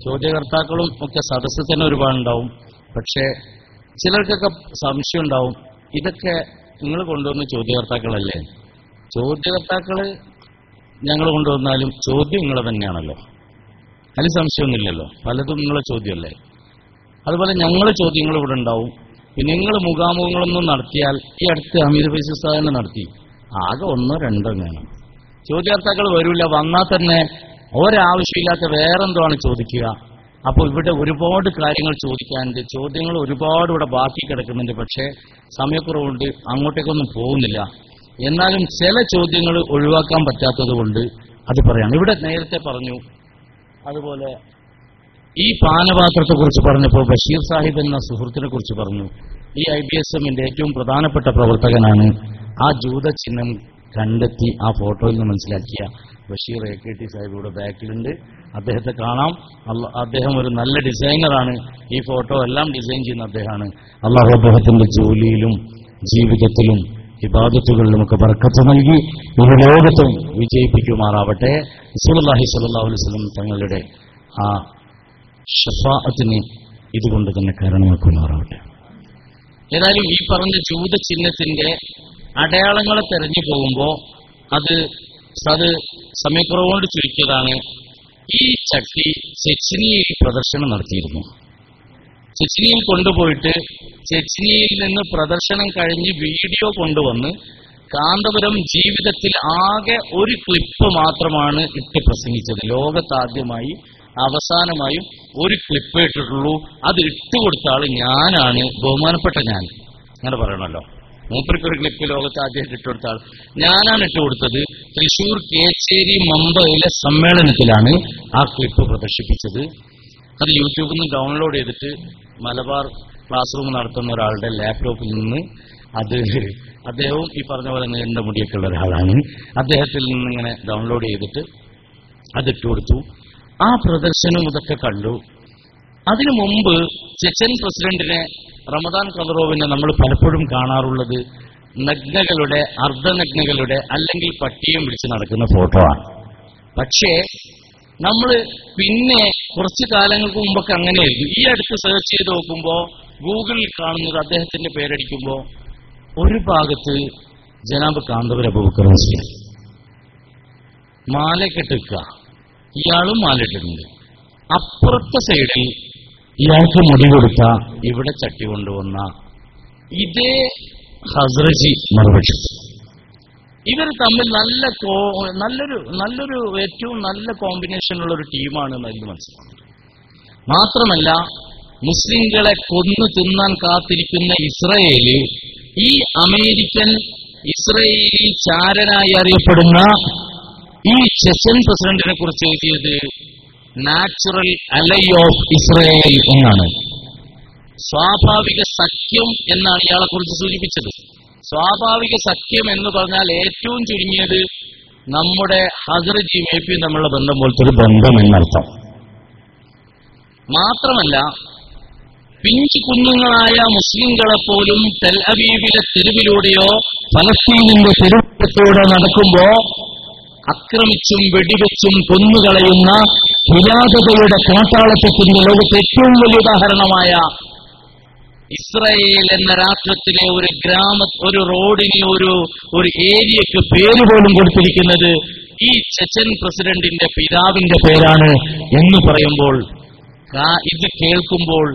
ചോദ്യകർത്താക്കളും ഒക്കെ സദസ്സിൽ തന്നെ ഒരുപാടുണ്ടാവും. പക്ഷേ ചിലർക്കൊക്കെ സംശയം ഉണ്ടാവും, ഇതൊക്കെ നിങ്ങൾ കൊണ്ടുവന്ന ചോദ്യകർത്താക്കളല്ലേ? ചോദ്യകർത്താക്കള് ഞങ്ങൾ കൊണ്ടുവന്നാലും ചോദ്യം നിങ്ങളെ തന്നെയാണല്ലോ, അതിൽ സംശയമൊന്നുമില്ലല്ലോ. പലതും നിങ്ങളെ ചോദ്യമല്ലേ. അതുപോലെ ഞങ്ങളെ ചോദ്യങ്ങൾ ഇവിടെ ഉണ്ടാവും. പിന്നെ നിങ്ങൾ മുഖാമുഖങ്ങളൊന്നും നടത്തിയാൽ, ഈ അടുത്ത് അമീർ ഫൈസി സാഹിബ് നടത്തി, ആകെ 1-2 വേണം. ചോദ്യകർത്താക്കൾ വരില്ല. വന്നാൽ തന്നെ ഒരാവശ്യമില്ലാത്ത വേറെന്തോആണ് ചോദിക്കുക. അപ്പോൾ ഇവിടെ ഒരുപാട് കാര്യങ്ങൾ ചോദിക്കാനുണ്ട്, ചോദ്യങ്ങൾ ഒരുപാട് ഇവിടെ ബാക്കി കിടക്കുന്നുണ്ട്. പക്ഷേ സമയക്കുറവുണ്ട്, അങ്ങോട്ടേക്കൊന്നും പോകുന്നില്ല. എന്നാലും ചില ചോദ്യങ്ങൾ ഒഴിവാക്കാൻ പറ്റാത്തത് കൊണ്ട് അത് പറയാണ്. ഇവിടെ നേരത്തെ പറഞ്ഞു, അതുപോലെ ഈ പാനപാത്രത്തെക്കുറിച്ച് പറഞ്ഞപ്പോൾ ബഷീർ സാഹിബ് എന്ന സുഹൃത്തിനെ കുറിച്ച് പറഞ്ഞു. ഈ IBSMന്റെ ഏറ്റവും പ്രധാനപ്പെട്ട പ്രവർത്തകനാണ്. ആ ജൂതചിഹ്നം കണ്ടെത്തി ആ ഫോട്ടോയിൽ നിന്ന് മനസ്സിലാക്കിയ ബഷീർ AKT സാഹിബ് ഇവിടെ ബാക്കിലുണ്ട്. അദ്ദേഹത്തെ കാണാം. അദ്ദേഹം ഒരു നല്ല ഡിസൈനറാണ്. ഈ ഫോട്ടോ എല്ലാം ഡിസൈൻ ചെയ്യുന്ന അദ്ദേഹമാണ്. അള്ളാഹു അദ്ദേഹത്തിന്റെ ജോലിയിലും ജീവിതത്തിലും ഇബാദത്തുകളിലുമൊക്കെ ബർക്കത്ത് നൽകി ഒരു ലോകത്തും വിജയിപ്പിക്കുമാറാവട്ടെ. റസൂലുള്ളാഹി സ്വല്ലല്ലാഹു അലൈഹി വസല്ലം തങ്ങളുടെ ആ ശഫാഅത്തിനെ ഇതുകൊണ്ട് തന്നെ കാരണമാക്കുമാറാവട്ടെ. ഏതായാലും ഈ പറഞ്ഞ ജൂതചിഹ്നത്തിന്റെ അടയാളങ്ങളെ തെരഞ്ഞു പോകുമ്പോൾ അത് സമയക്കുറവുകൊണ്ട് ചുരുക്കിയതാണ്. ഈ ചട്ടി ചെച്നിയിൽ പ്രദർശനം നടത്തിയിരുന്നു. ചെച്നിയിൽ കൊണ്ടുപോയിട്ട് ചെച്നിയിൽ നിന്ന് പ്രദർശനം കഴിഞ്ഞ് വീഡിയോ കൊണ്ടുവന്ന് കാന്തപുരം ജീവിതത്തിൽ ആകെ ഒരു ക്ലിപ്പ് മാത്രമാണ് ഇട്ട് പ്രസംഗിച്ചത്. ലോകത്താദ്യമായി അവസാനമായും ഒരു ക്ലിപ്പ് ഇട്ടിട്ടുള്ളൂ. അത് ഇട്ടുകൊടുത്ത ആള് ഞാനാണ്, ബഹുമാനപ്പെട്ട ഞാൻ. അങ്ങനെ പറയണല്ലോ, മൂപ്പർക്കൊരു ക്ലിപ്പ് ലോകത്ത് ആദ്യമായിട്ട് ഇട്ടുകൊടുത്ത ആൾ ഞാനാണ് ഇട്ടുകൊടുത്തത്. തൃശൂർ കേച്ചേരി മമ്പയിലെ സമ്മേളനത്തിലാണ് ആ ക്ലിപ്പ് പ്രദർശിപ്പിച്ചത്. അത് യൂട്യൂബിൽ നിന്ന് ഡൗൺലോഡ് ചെയ്തിട്ട് മലബാർ ക്ലാസ് റൂം നടത്തുന്ന ഒരാളുടെ ലാപ്ടോപ്പിൽ നിന്ന് അത് അദ്ദേഹവും ഈ പറഞ്ഞ പോലെ നീണ്ട മുടിയൊക്കെ ഉള്ള ഒരാളാണ്. അദ്ദേഹത്തിൽ നിന്ന് ഇങ്ങനെ ഡൗൺലോഡ് ചെയ്തിട്ട് അതിട്ടുകൊടുത്തു. ആ പ്രദർശനം ഇതൊക്കെ കണ്ടു. അതിനു മുമ്പ് ചെച്ചൻ പ്രസിഡന്റിനെ, റമദാൻ ഖദറോവിനെ നമ്മൾ പലപ്പോഴും കാണാറുള്ളത് നഗ്നകളുടെ, അർദ്ധനഗ്നകളുടെ അല്ലെങ്കിൽ പട്ടിയും പിടിച്ച് നടക്കുന്ന ഫോട്ടോ ആണ്. പക്ഷേ നമ്മൾ പിന്നെ കുറച്ചു കാലങ്ങൾക്ക് മുമ്പൊക്കെ അങ്ങനെയായിരുന്നു. ഈ അടുത്ത് സെർച്ച് ചെയ്ത് നോക്കുമ്പോൾ ഗൂഗിളിൽ കാണുന്നത് അദ്ദേഹത്തിന്റെ പേരടിക്കുമ്പോൾ ഒരു ഭാഗത്ത് ജനാബ് കാന്തപുരം അബൂബക്കർ മുസ്ലിം മാലക്കെട്ടിക്കുക, ഇയാളും മാലയിട്ടിട്ടുണ്ട്. അപ്പുറത്തെ സൈഡിൽ ഇയാൾക്ക് മുടി കൊടുത്ത, ഇവിടെ ചട്ടി കൊണ്ടുവന്ന ഇതേ ഹസ്രജി മറുപക്ഷത്ത്. ഇവർ തമ്മിൽ നല്ലൊരു ഏറ്റവും നല്ല കോമ്പിനേഷനുള്ള ഒരു ടീമാണ് എന്നതിൽ മനസ്സിലാക്കുന്നത്. മാത്രമല്ല മുസ്ലിങ്ങളെ കൊന്നു തിന്നാൻ കാത്തിരിക്കുന്ന ഇസ്രയേല് ഈ അമേരിക്കൻ ഇസ്രയേലി ചാരനായി അറിയപ്പെടുന്ന ഈ ചെച്ചൻ പ്രസിഡന്റിനെ കുറിച്ച് എഴുതിയത് നാച്ചുറൽ അലൈ ഓഫ് ഇസ്രയേൽ എന്നാണ്. സ്വാഭാവിക സഖ്യം എന്നാണ് ഇയാളെ കുറിച്ച് സൂചിപ്പിച്ചത്. സ്വാഭാവിക സഖ്യം എന്ന് പറഞ്ഞാൽ ഏറ്റവും ചുരുങ്ങിയത് നമ്മുടെ ഹസ്രജിയും AP തമ്മിലുള്ള ബന്ധം പോലത്തെ ഒരു ബന്ധം എന്നർത്ഥം. മാത്രമല്ല പിഞ്ചു കുഞ്ഞുങ്ങളായ മുസ്ലിങ്ങളെ പോലും ടെൽ അവീവിലെ തെരുവിലൂടെയോ ഫലസ്തീനിന്റെ തെരുവിലൂടെ നടക്കുമ്പോ ആക്രമിച്ചും വെടിവെച്ചും കൊന്നുകളയുന്ന ഹിലാദതയുടെ കാട്ടാളത്വത്തിന്റെ ലോകത്തെ ഏറ്റവും വലിയ ഉദാഹരണമായ ഇസ്രയേൽ എന്ന രാഷ്ട്രത്തിലെ ഒരു റോഡിന് ഒരു ഏരിയക്ക് പേര് പോലും കൊടുത്തിരിക്കുന്നത് ഈ ചെച്ചൻ പ്രസിഡന്റിന്റെ പിതാവിന്റെ പേരാണ് എന്ന് പറയുമ്പോൾ, ഇത് കേൾക്കുമ്പോൾ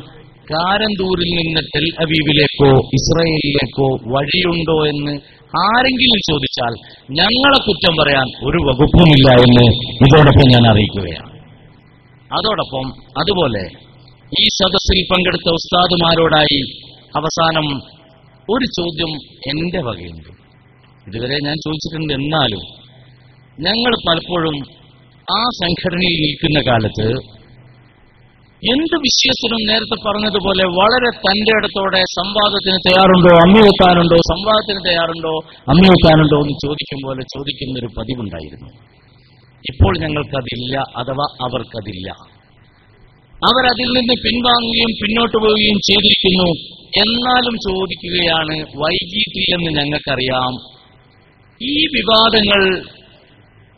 കാരന്തൂരിൽ നിന്ന് ടെൽ അവീവിലേക്കോ ഇസ്രയേലിലേക്കോ വഴിയുണ്ടോ എന്ന് ആരെങ്കിലും ചോദിച്ചാൽ ഞങ്ങളെ കുറ്റം പറയാൻ ഒരു വകുപ്പുമില്ല എന്ന് ഇതോടൊപ്പം ഞാൻ അറിയിക്കുകയാണ്. അതോടൊപ്പം അതുപോലെ ഈ സദസ്സിൽ പങ്കെടുത്ത ഉസ്താദുമാരോടായി അവസാനം ഒരു ചോദ്യം എന്റെ വകയുണ്ട്. ഇതുവരെ ഞാൻ ചോദിച്ചിട്ടുണ്ട്. എന്നാലും ഞങ്ങൾ പലപ്പോഴും ആ സംഘടനയിൽ നിൽക്കുന്ന കാലത്ത് എന്ത് വിഷയത്തിനും നേരത്തെ പറഞ്ഞതുപോലെ വളരെ തന്റെ ഇടത്തോടെ സംവാദത്തിന് തയ്യാറുണ്ടോ, അമ്മി വെക്കാനുണ്ടോ, സംവാദത്തിന് തയ്യാറുണ്ടോ, അമ്മി വെക്കാനുണ്ടോ എന്ന് ചോദിക്കും പോലെ ചോദിക്കുന്നൊരു പതിവുണ്ടായിരുന്നു. ഇപ്പോൾ ഞങ്ങൾക്കതില്ല, അഥവാ അവർക്കതില്ല. അവരതിൽ നിന്ന് പിൻവാങ്ങുകയും പിന്നോട്ട് പോവുകയും ചെയ്തിരിക്കുന്നു. എന്നാലും ചോദിക്കുകയാണ്, വൈകിട്ടില്ലെന്ന് ഞങ്ങൾക്കറിയാം. ഈ വിവാദങ്ങൾ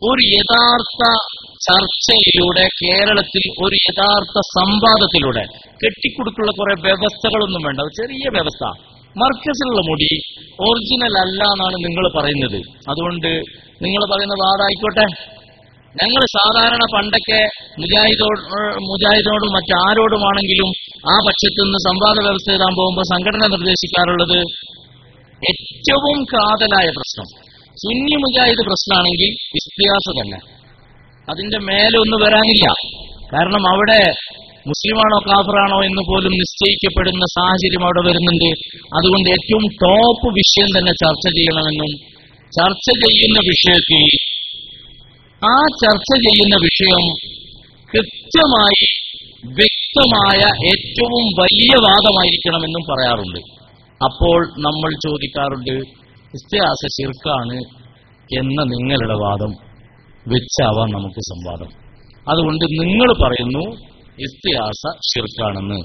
ഒരു യഥാർത്ഥ ചർച്ചയിലൂടെ, കേരളത്തിൽ ഒരു യഥാർത്ഥ സംവാദത്തിലൂടെ, കെട്ടിക്കൊടുക്കുള്ള കുറെ വ്യവസ്ഥകളൊന്നും വേണ്ട, ചെറിയ വ്യവസ്ഥ. മർക്കസിലുള്ള മുടി ഒറിജിനൽ അല്ല എന്നാണ് നിങ്ങൾ പറയുന്നത്. അതുകൊണ്ട് നിങ്ങൾ പറയുന്ന വാദായിക്കോട്ടെ. ഞങ്ങൾ സാധാരണ പണ്ടൊക്കെ മുജാഹിദിനോടും മറ്റാരോടുമാണെങ്കിലും ആ പക്ഷത്തു നിന്ന് സംവാദ വ്യവസ്ഥ എഴുതാൻ പോകുമ്പോൾ സംഘടന നിർദ്ദേശിക്കാറുള്ളത് ഏറ്റവും കാതലായ പ്രശ്നം സുന്നി മുജാഹിദ് പ്രശ്നമാണെങ്കിൽ ഇസ്തിയാസ തന്നെ, അതിന്റെ മേലെ ഒന്നും വരാനില്ല. കാരണം അവിടെ മുസ്ലിമാണോ കാഫറാണോ എന്ന് പോലും നിശ്ചയിക്കപ്പെടുന്ന സാഹചര്യം അവിടെ വരുന്നുണ്ട്. അതുകൊണ്ട് ഏറ്റവും ടോപ്പ് വിഷയം തന്നെ ചർച്ച ചെയ്യണമെന്നും, ചർച്ച ചെയ്യുന്ന വിഷയത്തിൽ ആ ചർച്ച ചെയ്യുന്ന വിഷയം കൃത്യമായി വ്യക്തമായ ഏറ്റവും വലിയ വാദമായിരിക്കണമെന്നും പറയാറുണ്ട്. അപ്പോൾ നമ്മൾ ചോദിക്കാറുണ്ട്, ഇസ്തിഹാസ ശിർക്കാണ് എന്ന നിങ്ങളുടെ വാദം വെച്ചാവാം നമുക്ക് സംവാദം. അതുകൊണ്ട് നിങ്ങൾ പറയുന്നു ഇസ്തിഹാസ ശിർക്കാണെന്ന്,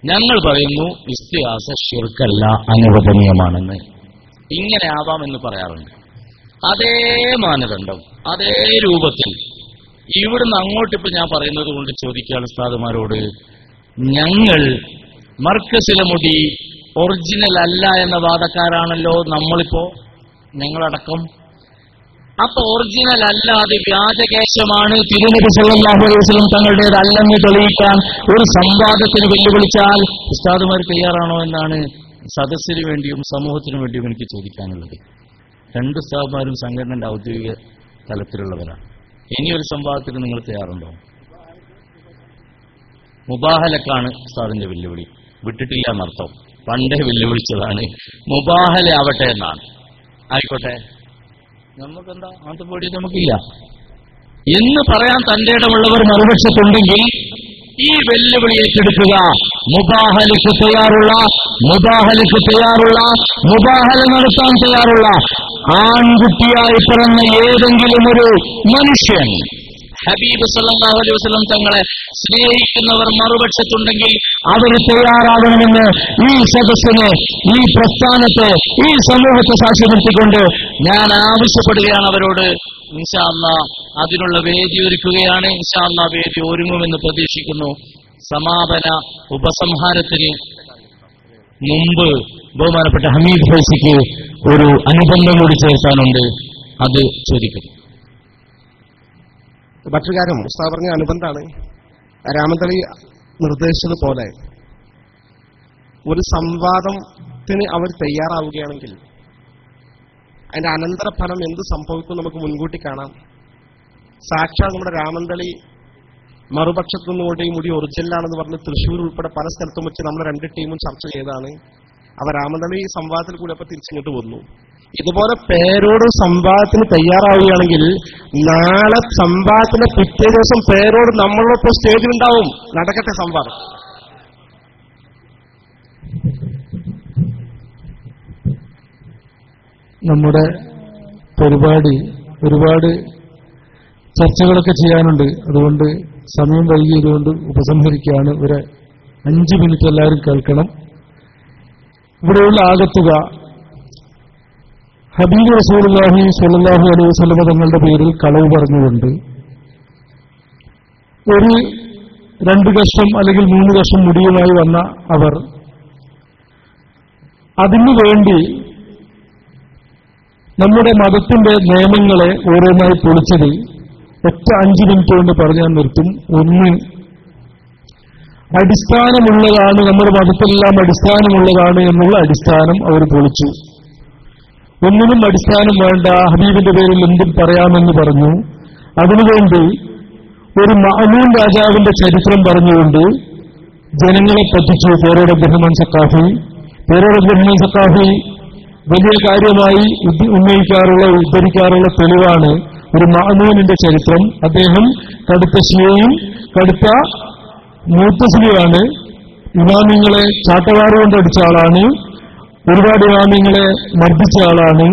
ഞങ്ങൾ പറയുന്നു ഇസ്തിഹാസ ശിർക്കല്ല, അനുവദനീയമാണെന്ന്. ഇങ്ങനെ ആവാമെന്ന് പറയാറുണ്ട്. അതേ മാനദണ്ഡം, അതേ രൂപത്തിൽ ഇവിടുന്ന് അങ്ങോട്ടിപ്പോ ഞാൻ പറയുന്നത് കൊണ്ട് ചോദിക്കുകയാണ് ഉസ്താദുമാരോട്, ഞങ്ങൾ മർക്കസിലെ മുടി ഒറിജിനൽ അല്ല എന്ന വാദക്കാരാണല്ലോ നമ്മളിപ്പോ, ഞങ്ങളടക്കം. അപ്പൊ ഒറിജിനൽ അല്ലാതെ വ്യാജകേശമാണ് തിരുനബി സല്ലല്ലാഹു അലൈഹി വസല്ലം തങ്ങളുടേത് അല്ലെന്ന് തെളിയിക്കാൻ ഒരു സംവാദത്തിന് വെല്ലുവിളിച്ചാൽ ഉസ്താദുമാർ തയ്യാറാണോ എന്നാണ് സദസ്സിന് വേണ്ടിയും സമൂഹത്തിനു വേണ്ടിയും എനിക്ക് ചോദിക്കാനുള്ളത്. രണ്ട് ഉസ്താദുമാരും സംഘടനയുടെ ഔദ്യോഗിക തലത്തിലുള്ളവരാണ്. ഇനിയൊരു സംവാദത്തിന് നിങ്ങൾ തയ്യാറുണ്ടോ? മുബാഹലക്കാണ് ഉസ്താദിന്റെ വെല്ലുവിളി, വിട്ടിട്ടില്ല എന്നർത്ഥം. പണ്ടേ വെല്ലുവിളിച്ചതാണ്, മുബാഹല ആവട്ടെ എന്നാണ്. ആയിക്കോട്ടെ, നമുക്കെന്താ അങ്ങനത്തെ പേടി നമുക്കില്ല എന്ന് പറയാൻ തന്റെ ഇടമുള്ളവർ മറുപക്ഷത്തുണ്ടെങ്കിൽ ഈ വെല്ലുവിളി ഏറ്റെടുക്കുക. മുബാഹലയ്ക്ക് തയ്യാറുള്ള, മുബാഹല നടത്താൻ തയ്യാറുള്ള ആൺകുട്ടിയായി പിറന്ന ഏതെങ്കിലും ഒരു മനുഷ്യൻ, ഹബീബ് സല്ലല്ലാഹു അലൈഹി വസല്ലം തങ്ങളെ സ്നേഹിക്കുന്നവർ മറുപക്ഷത്തുണ്ടെങ്കിൽ അവർ തയ്യാറാകണമെന്ന് ഈ സദസ്സിനെ, ഈ പ്രസ്ഥാനത്തെ, ഈ സമൂഹത്തെ സാക്ഷി നിർത്തിക്കൊണ്ട് ഞാൻ ആവശ്യപ്പെടുകയാണ് അവരോട്. ഇൻഷാ അല്ലാഹ് അതിനുള്ള വേദി ഒരുക്കുകയാണ്. ഇൻഷാ അല്ലാഹ് വേദി ഒരുങ്ങുമെന്ന് പ്രതീക്ഷിക്കുന്നു. സമാപന ഉപസംഹാരത്തിന് മുമ്പ് ബഹുമാനപ്പെട്ട ഹമീദ് ഫൈസിക്ക് ഒരു അനുബന്ധം കൂടി ചേർക്കാനുണ്ട്, അത് ചോദിക്കും. മറ്റൊരു കാര്യം, ഉസ്താദ് പറഞ്ഞ അനുബന്ധമാണ്. രാമന്തളി നിർദ്ദേശിച്ചതുപോലെ ഒരു സംവാദത്തിന് അവർ തയ്യാറാവുകയാണെങ്കിൽ അതിന്റെ അനന്തരഫലം എന്ത് സംഭവിക്കും നമുക്ക് മുൻകൂട്ടി കാണാം. സാക്ഷാൽ നമ്മുടെ രാമന്തളി മറുപക്ഷത്തു നിന്നുകൊണ്ട് ഈ മുടി ഒറിജിനലാണെന്ന് പറഞ്ഞ് തൃശ്ശൂർ ഉൾപ്പെടെ പല സ്ഥലത്തും വെച്ച് നമ്മൾ രണ്ട് ടീമും ചർച്ച ചെയ്തതാണ്. അവ രാമന്തളി സംവാദത്തിൽ കൂടെ അപ്പൊ തിരിച്ചിങ്ങോട്ട് വന്നു. ഇതുപോലെ പേരോട് സംവാദത്തിന് തയ്യാറാവുകയാണെങ്കിൽ നാളെ സംവാദത്തിന്റെ പിറ്റേ ദിവസം പേരോട് നമ്മളൊപ്പം സ്റ്റേജിലുണ്ടാവും. നടക്കട്ടെ സംവാദം. നമ്മുടെ പരിപാടി ഒരുപാട് ചർച്ചകളൊക്കെ ചെയ്യാനുണ്ട്. അതുകൊണ്ട് സമയം വൈകിയതുകൊണ്ട് ഉപസംഹരിക്കുകയാണ്. ഒരു 5 മിനിറ്റ് എല്ലാവരും കേൾക്കണം. ഇവിടെയുള്ള ആകത്തുക ഹബീബ് റസൂലുള്ളാഹി സ്വല്ലല്ലാഹു അലൈഹി വസല്ലം തങ്ങളുടെ പേരിൽ കളവ് പറഞ്ഞുകൊണ്ട് ഒരു 2 കഷ്ണം അല്ലെങ്കിൽ 3 കഷ്ണം മുടിയുമായി വന്ന അവർ അതിനുവേണ്ടി നമ്മുടെ മതത്തിന്റെ നിയമങ്ങളെ ഓരോന്നായി പൊളിച്ചത് ഒറ്റ 5 മിനിറ്റ് കൊണ്ട് പറഞ്ഞാൽ നിർത്തും. ഒന്ന്, അടിസ്ഥാനമുള്ളതാണ്, നമ്മുടെ മതത്തിലെല്ലാം അടിസ്ഥാനമുള്ളതാണ് എന്നുള്ള അടിസ്ഥാനം അവർ പൊളിച്ചു. ഒന്നിനും അടിസ്ഥാനം വേണ്ട, ഹബീബിന്റെ പേരിൽ എന്തും പറയാമെന്ന് പറഞ്ഞു. അതിനുവേണ്ടി ഒരു മഅമൂൻ രാജാവിന്റെ ചരിത്രം പറഞ്ഞുകൊണ്ട് ജനങ്ങളെ പറ്റിച്ചു. പേരോട് അബ്ദുറഹ്മാൻ സഖാഫി വലിയ കാര്യമായി ഉദ്ധരിക്കാറുള്ള തെളിവാണ് ഒരു മഅമൂനിന്റെ ചരിത്രം. അദ്ദേഹം കടുത്ത ഷിയയും കടുത്ത മുഅ്തസിലിയാണ്, ഇമാമിങ്ങളെ ചാട്ടവാറ് കൊണ്ടടിച്ച ആളാണ്, ഒരുപാട് ഇമാമിങ്ങളെ മർദ്ദിച്ച ആളാണ്.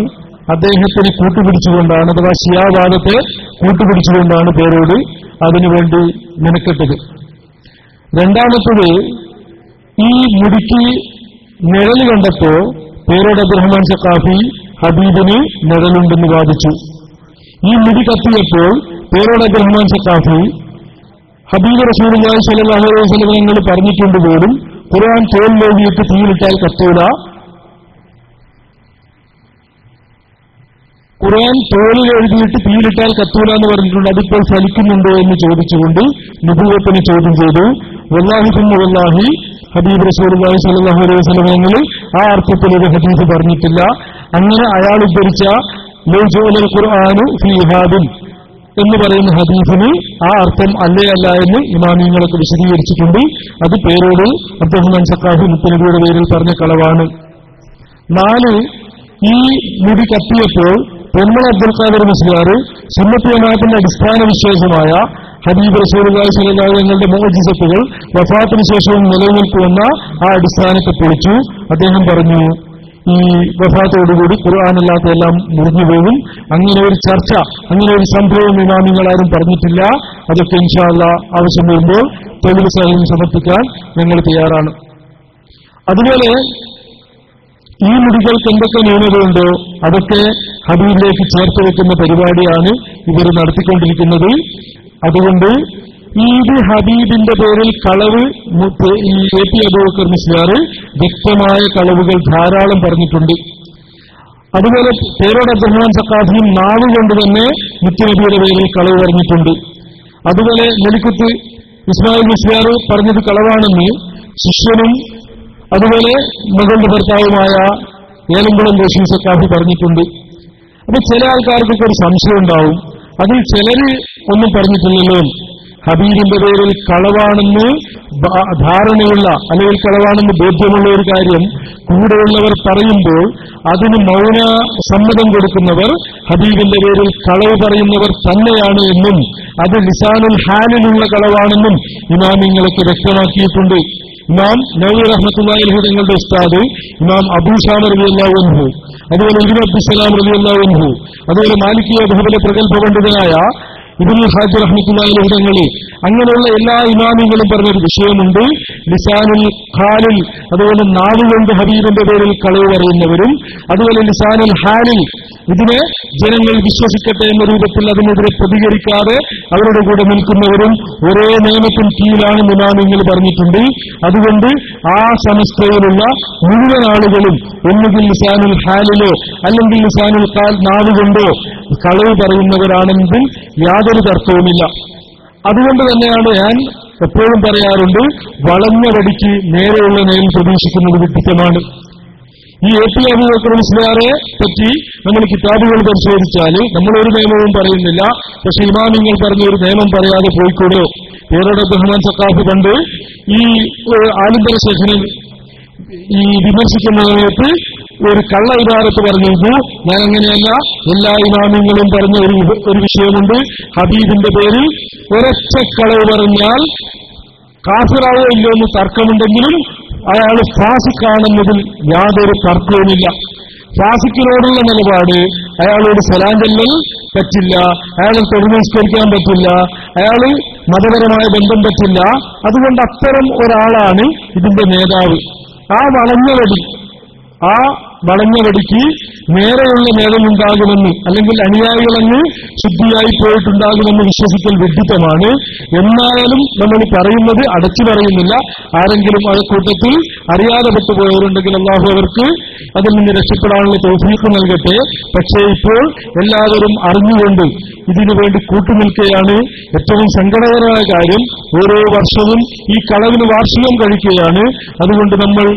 അദ്ദേഹത്തിന് കൂട്ടുപിടിച്ചുകൊണ്ടാണ്, അഥവാ ഷിയാവാദത്തെ കൂട്ടുപിടിച്ചുകൊണ്ടാണ് പേരോട് അതിനുവേണ്ടി മെനക്കെട്ടത്. രണ്ടാമത്തത്, ഈ മുടിക്ക് നിഴല് കണ്ടപ്പോ പേരോട് അബ്ദുറഹ്മാൻ സഖാഫി ഹബീബിന് നിഴലുണ്ടെന്ന് വാദിച്ചു. ഈ മുടി കത്തിയപ്പോൾ പേരോട് അബ്ദുറഹ്മാൻ സഖാഫി ഹബീബ് റസൂലുള്ളാഹി സ്വല്ലല്ലാഹു അലൈഹി വസല്ലം നിങ്ങൾ പറഞ്ഞിട്ടുണ്ട് പോലും ഖുർആൻ തോലിലെഴുതിയിട്ട് തീയിലിട്ടാൽ കത്തൂല, ഖുർആൻ തോലിൽ എഴുതിയിട്ട് തീയിലിട്ടാൽ കത്തൂല എന്ന് പറഞ്ഞിട്ടുണ്ട്, അതിപ്പോൾ ഫലിക്കുന്നുണ്ടോ എന്ന് ചോദിച്ചുകൊണ്ട് നബുവത്തിനെ ചോദ്യം ചെയ്തു. വല്ലാഹി തുമ്മ വല്ലാഹി ഹബീബ് റസൂലുള്ളാഹി സ്വല്ലല്ലാഹു അലൈഹി വസല്ലം നിങ്ങൾ ആ അർത്ഥത്തിൽ ഒരു ഹദീസ് പറഞ്ഞിട്ടില്ല. അങ്ങനെ അയാൾ ഉദ്ധരിച്ച ലൗ ജഅലൽ ഖുർആനു ഫീ ഹാദിൻ എന്ന് പറയുന്ന ഹദീസിന് ആ അർത്ഥം അല്ലേ അല്ല എന്ന് ഇമാമിങ്ങളൊക്കെ വിശദീകരിച്ചിട്ടുണ്ട്. അത് പേരോട് അബ്ദുറഹ്മാൻ സഖാഫി മുത്തനബിയുടെ പേരിൽ പറഞ്ഞ കളവാണ്. 4, ഈ മുടി കത്തിയപ്പോൾ പൊന്മള അബ്ദുൽ ഖാദർ മുസ്ലിയാർ സുന്നത്ത് ജമാഅത്തിന്റെ അടിസ്ഥാന വിശ്വാസമായ ഹബീബ് റസൂലുള്ളാഹി സ്വല്ലല്ലാഹു അലൈഹി വസല്ലമയുടെ മുഅ്ജിസത്തുകൾ വഫാത്തിന് ശേഷവും നിലനിൽക്കുമെന്ന ആ അടിസ്ഥാനത്തെ പൊളിച്ചു. അദ്ദേഹം പറഞ്ഞു, ഈ വഫാത്തോടുകൂടി ഖുർആനല്ലാത്ത എല്ലാം മുറിഞ്ഞു പോകും. അങ്ങനെ ഒരു ചർച്ച, അങ്ങനെ ഒരു സംഭവം ഇമാമിങ്ങളാരും പറഞ്ഞിട്ടില്ല. അതൊക്കെ ഇൻഷാ അല്ലാഹ് ആവശ്യം വരുമ്പോൾ തെളിവ് സഹിതം സമർപ്പിക്കാൻ ഞങ്ങൾ തയ്യാറാണ്. അതുപോലെ ഈ മുടികൾക്ക് എന്തൊക്കെ ന്യൂനതയുണ്ടോ അതൊക്കെ ഹബീബിലേക്ക് ചേർത്ത് വെക്കുന്ന പരിപാടിയാണ് ഇവർ നടത്തിക്കൊണ്ടിരിക്കുന്നത്. അതുകൊണ്ട് ഇത് ഹബീബിന്റെ പേരിൽ കളവ് ഈ എ.പി. അബൂബക്കർ മുസ്ലിയാർ വ്യക്തമായ കളവുകൾ ധാരാളം പറഞ്ഞിട്ടുണ്ട്. അതുപോലെ പേരോട് അബ്ദുറഹ്മാൻ സഖാഫിയും നാവ് കൊണ്ട് തന്നെ മുത്തുനബിയുടെ പേരിൽ കളവ് പറഞ്ഞിട്ടുണ്ട്. അതുപോലെ നെലിക്കുത്ത് ഇസ്മായിൽ മുസ്ലിയാർ പറഞ്ഞത് കളവാണെന്ന് ശിഷ്യനും അതുപോലെ മകളുടെ ഭർത്താവുമായ ഏലംകുളം റഷീദ് സഖാഫി പറഞ്ഞിട്ടുണ്ട്. അപ്പൊ ചില ആൾക്കാർക്കൊക്കെ ഒരു സംശയം ഉണ്ടാവും, അതിൽ ചിലര് ഒന്നും പറഞ്ഞിട്ടില്ലല്ലോ, ഹബീബിന്റെ പേരിൽ കളവാണെന്ന് ധാരണയുള്ള അല്ലെങ്കിൽ കളവാണെന്ന് ബോധ്യമുള്ള ഒരു കാര്യം കൂടെയുള്ളവർ പറയുമ്പോൾ അതിന് മൗന സമ്മതം കൊടുക്കുന്നവർ ഹബീബിന്റെ പേരിൽ കളവ് പറയുന്നവർ തന്നെയാണ് എന്നും അത് ലിസാനുൽ ഹാലിലുള്ള കളവാണെന്നും ഇമാമിങ്ങളൊക്കെ വ്യക്തമാക്കിയിട്ടുണ്ട്. ഇമാം നവവി റഹ്മത്തുള്ളാഹി അലൈഹി തങ്ങളുടെ ഉസ്താദ് ഇമാം അബൂ ശാമ റളിയല്ലാഹു അൻഹു, അതുപോലെ ഇബ്നു അബ്ദുസ്സലാം റളിയല്ലാഹു അൻഹു, അതുപോലെ മാലിക്കി മദ്ഹബിലെ പ്രഗൽഭ പണ്ഡിതനായ ഇബ്നുൽ ഹാജ് റഹ്മത്തുള്ളാഹി അലൈഹി തങ്ങൾ, അങ്ങനെയുള്ള എല്ലാ ഇമാമിങ്ങളും പറഞ്ഞൊരു വിഷയമുണ്ട്. ലിസാനുൽ ഖാലിൽ, അതുപോലെ നാവുകൊണ്ട് ഹബീബിന്റെ പേരിൽ കളവ് പറയുന്നവരും, അതുപോലെ ലിസാനുൽ ഹാലിൽ ഇതിനെ ജനങ്ങൾ വിശ്വസിക്കട്ടെ എന്ന രൂപത്തിൽ അതിനെതിരെ പ്രതികരിക്കാതെ അവരുടെ കൂടെ നിൽക്കുന്നവരും ഒരേ നിയമത്തിന് കീഴിലാണ് ഇമാമിങ്ങൾ പറഞ്ഞിട്ടുണ്ട്. അതുകൊണ്ട് ആ സമസ്തയിലുള്ള മുഴുവൻ ആളുകളും ഒന്നുകിൽ ലിസാനുൽ ഹാലിലോ അല്ലെങ്കിൽ ലിസാനുൽ ഖാൽ നാവുകൊണ്ടോ കളവ് പറയുന്നവരാണെങ്കിൽ യാതൊരു തർക്കവുമില്ല. അതുകൊണ്ട് തന്നെയാണ് ഞാൻ എപ്പോഴും പറയാറുണ്ട്, വളഞ്ഞ വടിക്ക് നേരെയുള്ള നേരിൽ പ്രതീക്ഷിക്കുന്നത് വിഡിത്തമാണ്. ഈ എ.പി. അബൂബക്കർ മുസ്ലിയാരെ പറ്റി നമ്മൾ കിതാബുകൾ പരിശോധിച്ചാൽ നമ്മളൊരു നിയമവും പറയുന്നില്ല. പക്ഷെ ഇമാമിങ്ങൾ പറഞ്ഞ ഒരു നിയമം പറയാതെ പോയിക്കൂടോ? പേരോട് അബ്ദുറഹ്മാൻ സഖാഫി പണ്ട് ഈ ആലിംബര ശേഖരൻ ഈ വിമർശിക്കുന്ന സമയത്ത് ഒരു കള്ള ഇബാറത്ത് പറഞ്ഞിരുന്നു. ഞാൻ അങ്ങനെയല്ല, എല്ലാ ഇമാമിങ്ങളും പറഞ്ഞ ഒരു വിഷയമുണ്ട്, ഹബീബിന്റെ പേരിൽ ഒരൊറ്റ കളവ് പറഞ്ഞാൽ കാഫിറാവോ ഇല്ലോ എന്ന് തർക്കമുണ്ടെങ്കിലും അയാൾ ഫാസിക്കാണെന്നതിൽ യാതൊരു തർക്കവുമില്ല. ഫാസിക്കിനോടുള്ള നിലപാട് അയാളോട് സലാം ചൊല്ലൽ പറ്റില്ല, അയാളെ തൊഴിൽസ്കരിക്കാൻ പറ്റില്ല, അയാൾ മതപരമായ ബന്ധം പറ്റില്ല. അതുകൊണ്ട് അത്തരം ഒരാളാണ് ഇതിന്റെ നേതാവ്. ആ വളഞ്ഞ വടിക്ക് നേരെയുള്ള നേതമുണ്ടാകുമെന്ന് അല്ലെങ്കിൽ അനുയായികളെന്ന് ശുദ്ധിയായി പോയിട്ടുണ്ടാകുമെന്ന് വിശ്വസിക്കൽ വിഡിത്തമാണ്. എന്നായാലും നമ്മൾ പറയുന്നത് അടച്ചു പറയുന്നില്ല. ആരെങ്കിലും ആ കൂട്ടത്തിൽ അറിയാതെ പെട്ടുപോയവരുണ്ടെങ്കിൽ അല്ലാഹു അവർക്ക് അതിൽ നിന്ന് രക്ഷപ്പെടാനുള്ള തൗഫീഖ് നൽകട്ടെ. പക്ഷേ ഇപ്പോൾ എല്ലാവരും അറിഞ്ഞുകൊണ്ട് ഇതിനു വേണ്ടി കൂട്ടുനിൽക്കുകയാണ്. ഏറ്റവും സങ്കടകരമായ കാര്യം, ഓരോ വർഷവും ഈ കളവിന് വാർഷികം കഴിക്കുകയാണ്. അതുകൊണ്ട് നമ്മൾ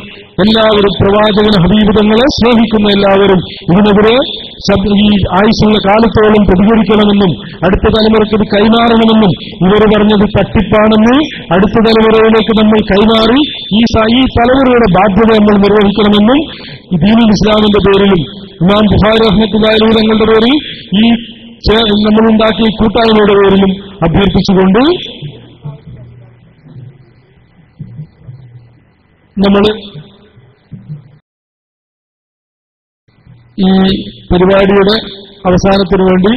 എല്ലാവരും പ്രവാചകൻ ഹബീബ് തങ്ങളെ സ്നേഹിക്കുന്ന എല്ലാവരും ഇതിനെതിരെ ഈ ആയുസ്സുള്ള കാലത്തോളം പ്രതികരിക്കണമെന്നും അടുത്ത തലമുറയ്ക്ക് ഇത് കൈമാറണമെന്നും ഇവർ പറഞ്ഞത് തട്ടിപ്പാണെന്ന് അടുത്ത തലമുറയിലേക്ക് നമ്മൾ കൈമാറി ഈ തലമുറയുടെ ബാധ്യത നമ്മൾ നിർവഹിക്കണമെന്നും ദീനുൽ ഇസ്ലാമിന്റെ പേരിലും ഇമാം ബുഖാരി റഹ്മത്തുള്ളാഹി അലൈഹി തങ്ങളുടെ പേരിൽ ഈ നമ്മളുണ്ടാക്കിയ കൂട്ടായ്മയുടെ പേരിലും അഭ്യർത്ഥിച്ചുകൊണ്ട് നമ്മൾ ഈ പരിപാടിയുടെ അവസാനത്തിനു വേണ്ടി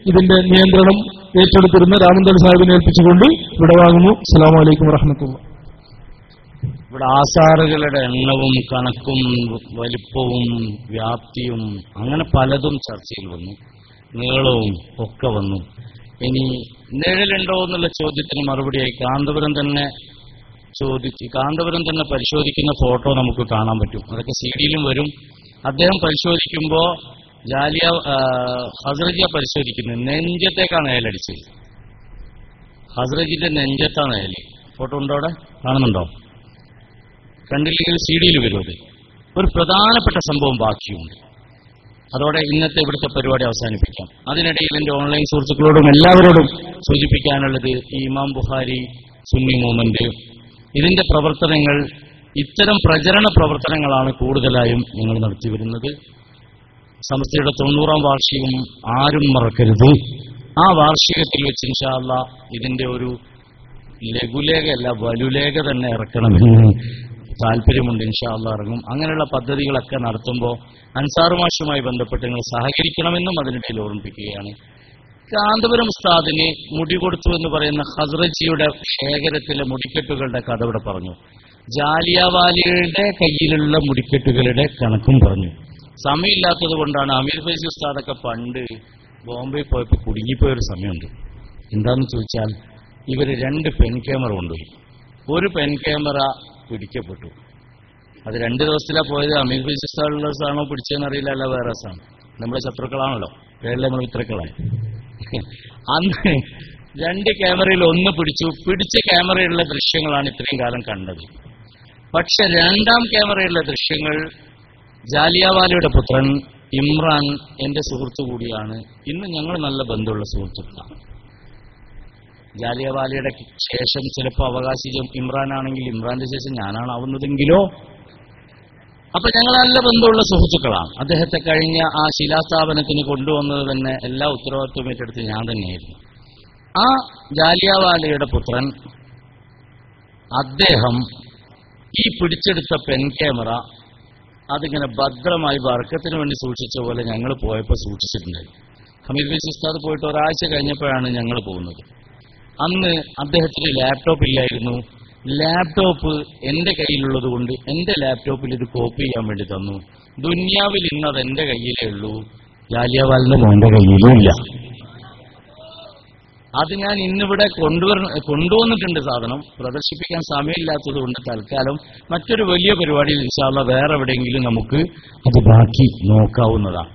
ഇതിന്റെ നിയന്ത്രണം ഏറ്റെടുത്തിരുന്ന രാമന്തൽ സാഹിബിനെ ഏൽപ്പിച്ചുകൊണ്ട് വിടവാങ്ങുന്നു. അസ്സലാമു അലൈക്കും വറഹ്മത്തുള്ളാഹി. ഇവിടെ ആസാറുകളുടെ എണ്ണവും കണക്കും വലിപ്പവും വ്യാപ്തിയും അങ്ങനെ പലതും ചർച്ചയിൽ വന്നു, നീളവും ഒക്കെ വന്നു. ഇനി നിഴലുണ്ടോ എന്നുള്ള ചോദ്യത്തിന് മറുപടിയായി കാന്തപുരം തന്നെ പരിശോധിക്കുന്ന ഫോട്ടോ നമുക്ക് കാണാൻ പറ്റും. അതൊക്കെ CD-യിലും വരും. അദ്ദേഹം പരിശോധിക്കുമ്പോൾ ഹസ്രജിയ പരിശോധിക്കുന്നത് നെഞ്ചത്തേക്കാണ് അയലടിച്ചത്. ഹസ്രജിന്റെ നെഞ്ചത്താണ് അയല്. ഫോട്ടോ ഉണ്ടോ? അവിടെ കാണുന്നുണ്ടോ? കണ്ടില്ലെങ്കിൽ CD-യിൽ വരും. അത് ഒരു പ്രധാനപ്പെട്ട സംഭവം ബാക്കിയുണ്ട്. അതോടെ ഇന്നത്തെ ഇവിടുത്തെ പരിപാടി അവസാനിപ്പിക്കാം. അതിനിടയിൽ എന്റെ ഓൺലൈൻ സുഹൃത്തുക്കളോടും എല്ലാവരോടും സൂചിപ്പിക്കാനുള്ളത്, ഈ ഇമാം ബുഖാരി സുന്നി മൂവ്മെന്റ് ഇതിന്റെ പ്രവർത്തനങ്ങൾ, ഇത്തരം പ്രചരണ പ്രവർത്തനങ്ങളാണ് കൂടുതലായും ഞങ്ങൾ നടത്തിവരുന്നത്. സമസ്തയുടെ 90-ാം വാർഷികം ആരും മറക്കരുത്. ആ വാർഷികത്തിൽ വെച്ച് ഇൻഷാ അല്ലാഹ് ഇതിന്റെ ഒരു ലഘുലേഖയല്ല വലുലേഖ തന്നെ ഇറക്കണമെന്ന് താല്പര്യമുണ്ട്. ഇൻഷാ അല്ലാഹ് ഇറങ്ങും. അങ്ങനെയുള്ള പദ്ധതികളൊക്കെ നടത്തുമ്പോൾ അൻസാർ മാഷുമായി ബന്ധപ്പെട്ട് നിങ്ങൾ സഹകരിക്കണമെന്നും അതിനിടയിൽ ഓർമ്മിപ്പിക്കുകയാണ്. കാന്തപുരം ഉസ്താദിന് മുടി കൊടുത്തു എന്ന് പറയുന്ന ഹസ്രജിയുടെ ശേഖരത്തിലെ മുടിക്കെട്ടുകളുടെ കഥ ഇവിടെ പറഞ്ഞു. ജാലിയവാലിയുടെ കയ്യിലുള്ള മുടിക്കെട്ടുകളുടെ കണക്കും പറഞ്ഞു. സമയമില്ലാത്തത് കൊണ്ടാണ് അമീർ ഫൈസി ഉസ്താദൊക്കെ പണ്ട് ബോംബെ പോയപ്പോൾ കുടുങ്ങിപ്പോയൊരു സമയമുണ്ട്. എന്താണെന്ന് ചോദിച്ചാൽ, ഇവർ 2 പെൻ ക്യാമറ കൊണ്ടുപോയി. ഒരു പെൻ ക്യാമറ പിടിക്കപ്പെട്ടു. അത് 2 ദിവസത്തിലാണ് പോയത്. അമീർ ഫൈസി ഉസ്താദുള്ള ദിവസമാണോ പിടിച്ചതെന്ന് അറിയില്ല, അല്ല വേറെ ദിവസമാണ്. നമ്മുടെ ശത്രുക്കളാണല്ലോ, പേരിൽ നമ്മൾ മിത്രക്കളായി. അന്ന് 2 ക്യാമറയിൽ ഒന്ന് പിടിച്ച ക്യാമറയിലുള്ള ദൃശ്യങ്ങളാണ് ഇത്രയും കാലം കണ്ടത്. പക്ഷെ 2ാം ക്യാമറയിലുള്ള ദൃശ്യങ്ങൾ ജാലിയവാലയുടെ പുത്രൻ ഇമ്രാൻ എന്റെ സുഹൃത്തു കൂടിയാണ്. ഇന്ന് ഞങ്ങൾ നല്ല ബന്ധമുള്ള സുഹൃത്തുക്കളാണ്. ജാലിയവാലയുടെ ശേഷം ചിലപ്പോൾ അവകാശി ഇമ്രാനാണെങ്കിൽ ഇമ്രാന്റെ ശേഷം ഞാനാണാവുന്നതെങ്കിലോ. അപ്പൊ ഞങ്ങൾ നല്ല ബന്ധമുള്ള സുഹൃത്തുക്കളാണ്. അദ്ദേഹത്തെ കഴിഞ്ഞ ആ ശിലാസ്ഥാപനത്തിന് കൊണ്ടുവന്നത് തന്നെ എല്ലാ ഉത്തരവാദിത്വവും ഏറ്റെടുത്ത് ഞാൻ തന്നെയായിരുന്നു. ആ ജാലിയവാലയുടെ പുത്രൻ അദ്ദേഹം ഈ പിടിച്ചെടുത്ത പെൻ ക്യാമറ അതിങ്ങനെ ഭദ്രമായി ബർക്കത്തിന് വേണ്ടി സൂക്ഷിച്ച പോലെ ഞങ്ങൾ പോയപ്പോൾ സൂക്ഷിച്ചിട്ടുണ്ടായി. ഹമീദ് ഫൈസി ഉസ്താദ് പോയിട്ട് ഒരാഴ്ച കഴിഞ്ഞപ്പോഴാണ് ഞങ്ങൾ പോകുന്നത്. അന്ന് അദ്ദേഹത്തിന് ലാപ്ടോപ്പ് ഇല്ലായിരുന്നു. ലാപ്ടോപ്പ് എന്റെ കയ്യിലുള്ളത് കൊണ്ട് എന്റെ ലാപ്ടോപ്പിൽ ഇത് കോപ്പി ചെയ്യാൻ വേണ്ടി തന്നു. ദുന്യാവിൽ ഇന്ന് അത് എന്റെ കയ്യിലേ ഉള്ളൂ, ജാലിയവാലിന്റെ മോന്റെ കയ്യിലും ഇല്ല. അത് ഞാൻ ഇന്നിവിടെ കൊണ്ടുവന്നിട്ടുണ്ട്. സാധനം പ്രദർശിപ്പിക്കാൻ സമയമില്ലാത്തത് കൊണ്ട് തൽക്കാലം മറ്റൊരു വലിയ പരിപാടിയിൽ ഇൻഷാ അല്ലാഹ് വേറെ എവിടെയെങ്കിലും നമുക്ക് അത് ബാക്കി നോക്കാവുന്നതാണ്.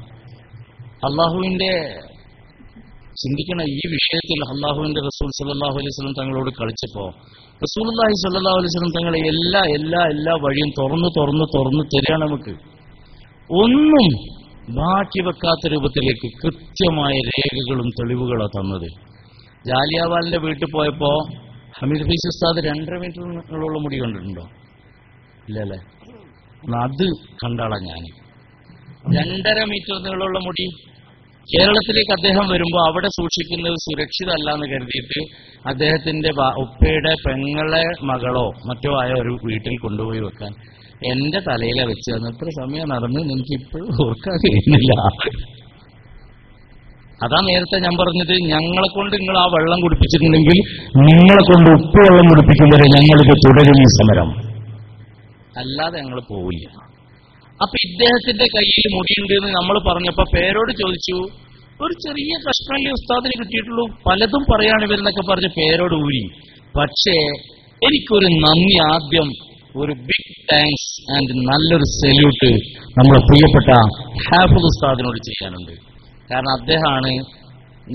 അള്ളാഹുവിന്റെ ചിന്തിക്കണം, ഈ വിഷയത്തിൽ അള്ളാഹുവിന്റെ റസൂൽ സല്ലല്ലാഹു അലൈഹി വസല്ലം തങ്ങളോട് കളിച്ചപ്പോ റസൂലുള്ളാഹി സ്വല്ലല്ലാഹു അലൈഹി വസല്ലം തങ്ങളെ എല്ലാ വഴിയും തുറന്നു തരികയാണ്. നമുക്ക് ഒന്നും ബാക്കി വെക്കാത്ത രൂപത്തിലേക്ക് കൃത്യമായ രേഖകളും തെളിവുകളോ തന്നത്. ജാലിയവാലിന്റെ വീട്ടിൽ പോയപ്പോ ഹമീദ് ഫൈസി ഉസ്താദ് 2.5 മീറ്ററിനുള്ള മുടി കണ്ടിട്ടുണ്ടോ? ഇല്ലല്ലേ? അത് കണ്ടാളാ ഞാൻ. 2.5 മീറ്റർ നീളമുള്ള മുടി. കേരളത്തിലേക്ക് അദ്ദേഹം വരുമ്പോൾ അവിടെ സൂക്ഷിക്കുന്നത് സുരക്ഷിതമല്ല എന്ന് കരുതിയിട്ട് അദ്ദേഹത്തിന്റെ ഉപ്പയുടെ പെങ്ങളെ മകളോ മറ്റോ ആയ ഒരു വീട്ടിൽ കൊണ്ടുപോയി വെക്കാൻ എന്റെ തലയിലെ വെച്ച് തന്നു. എത്ര സമയം നടന്ന് എനിക്കിപ്പോഴും ഓർക്കാൻ കഴിയുന്നില്ല. അതാ നേരത്തെ ഞാൻ പറഞ്ഞത്, ഞങ്ങളെ കൊണ്ട് നിങ്ങൾ ആ വെള്ളം കുടിപ്പിച്ചിട്ടുണ്ടെങ്കിൽ നിങ്ങളെ കൊണ്ട് ഉപ്പ് വെള്ളം കുടിപ്പിക്കുന്നവരെ ഞങ്ങളിത് തുടരും ഈ സമരം, അല്ലാതെ ഞങ്ങൾ പോവില്ല. അപ്പൊ ഇദ്ദേഹത്തിന്റെ കയ്യിൽ മുടിയുണ്ട് എന്ന് നമ്മൾ പറഞ്ഞപ്പോ പേരോട് ചോദിച്ചു. ഒരു ചെറിയ കഷ്ണല്ലേ ഉസ്താദിന് കിട്ടിയിട്ടുള്ളൂ, പലതും പറയാണ് ഇവരെന്നൊക്കെ പറഞ്ഞ് പേരോട് ഊരി. പക്ഷേ എനിക്കൊരു നന്ദി, ആദ്യം ഒരു ബിഗ് താങ്ക്സ് ആൻഡ് നല്ലൊരു സല്യൂട്ട് നമ്മളെ പ്രിയപ്പെട്ട ഹാഫിദ് ഉസ്താദിനോട് ചെയ്യാനുണ്ട്. കാരണം അദ്ദേഹമാണ്,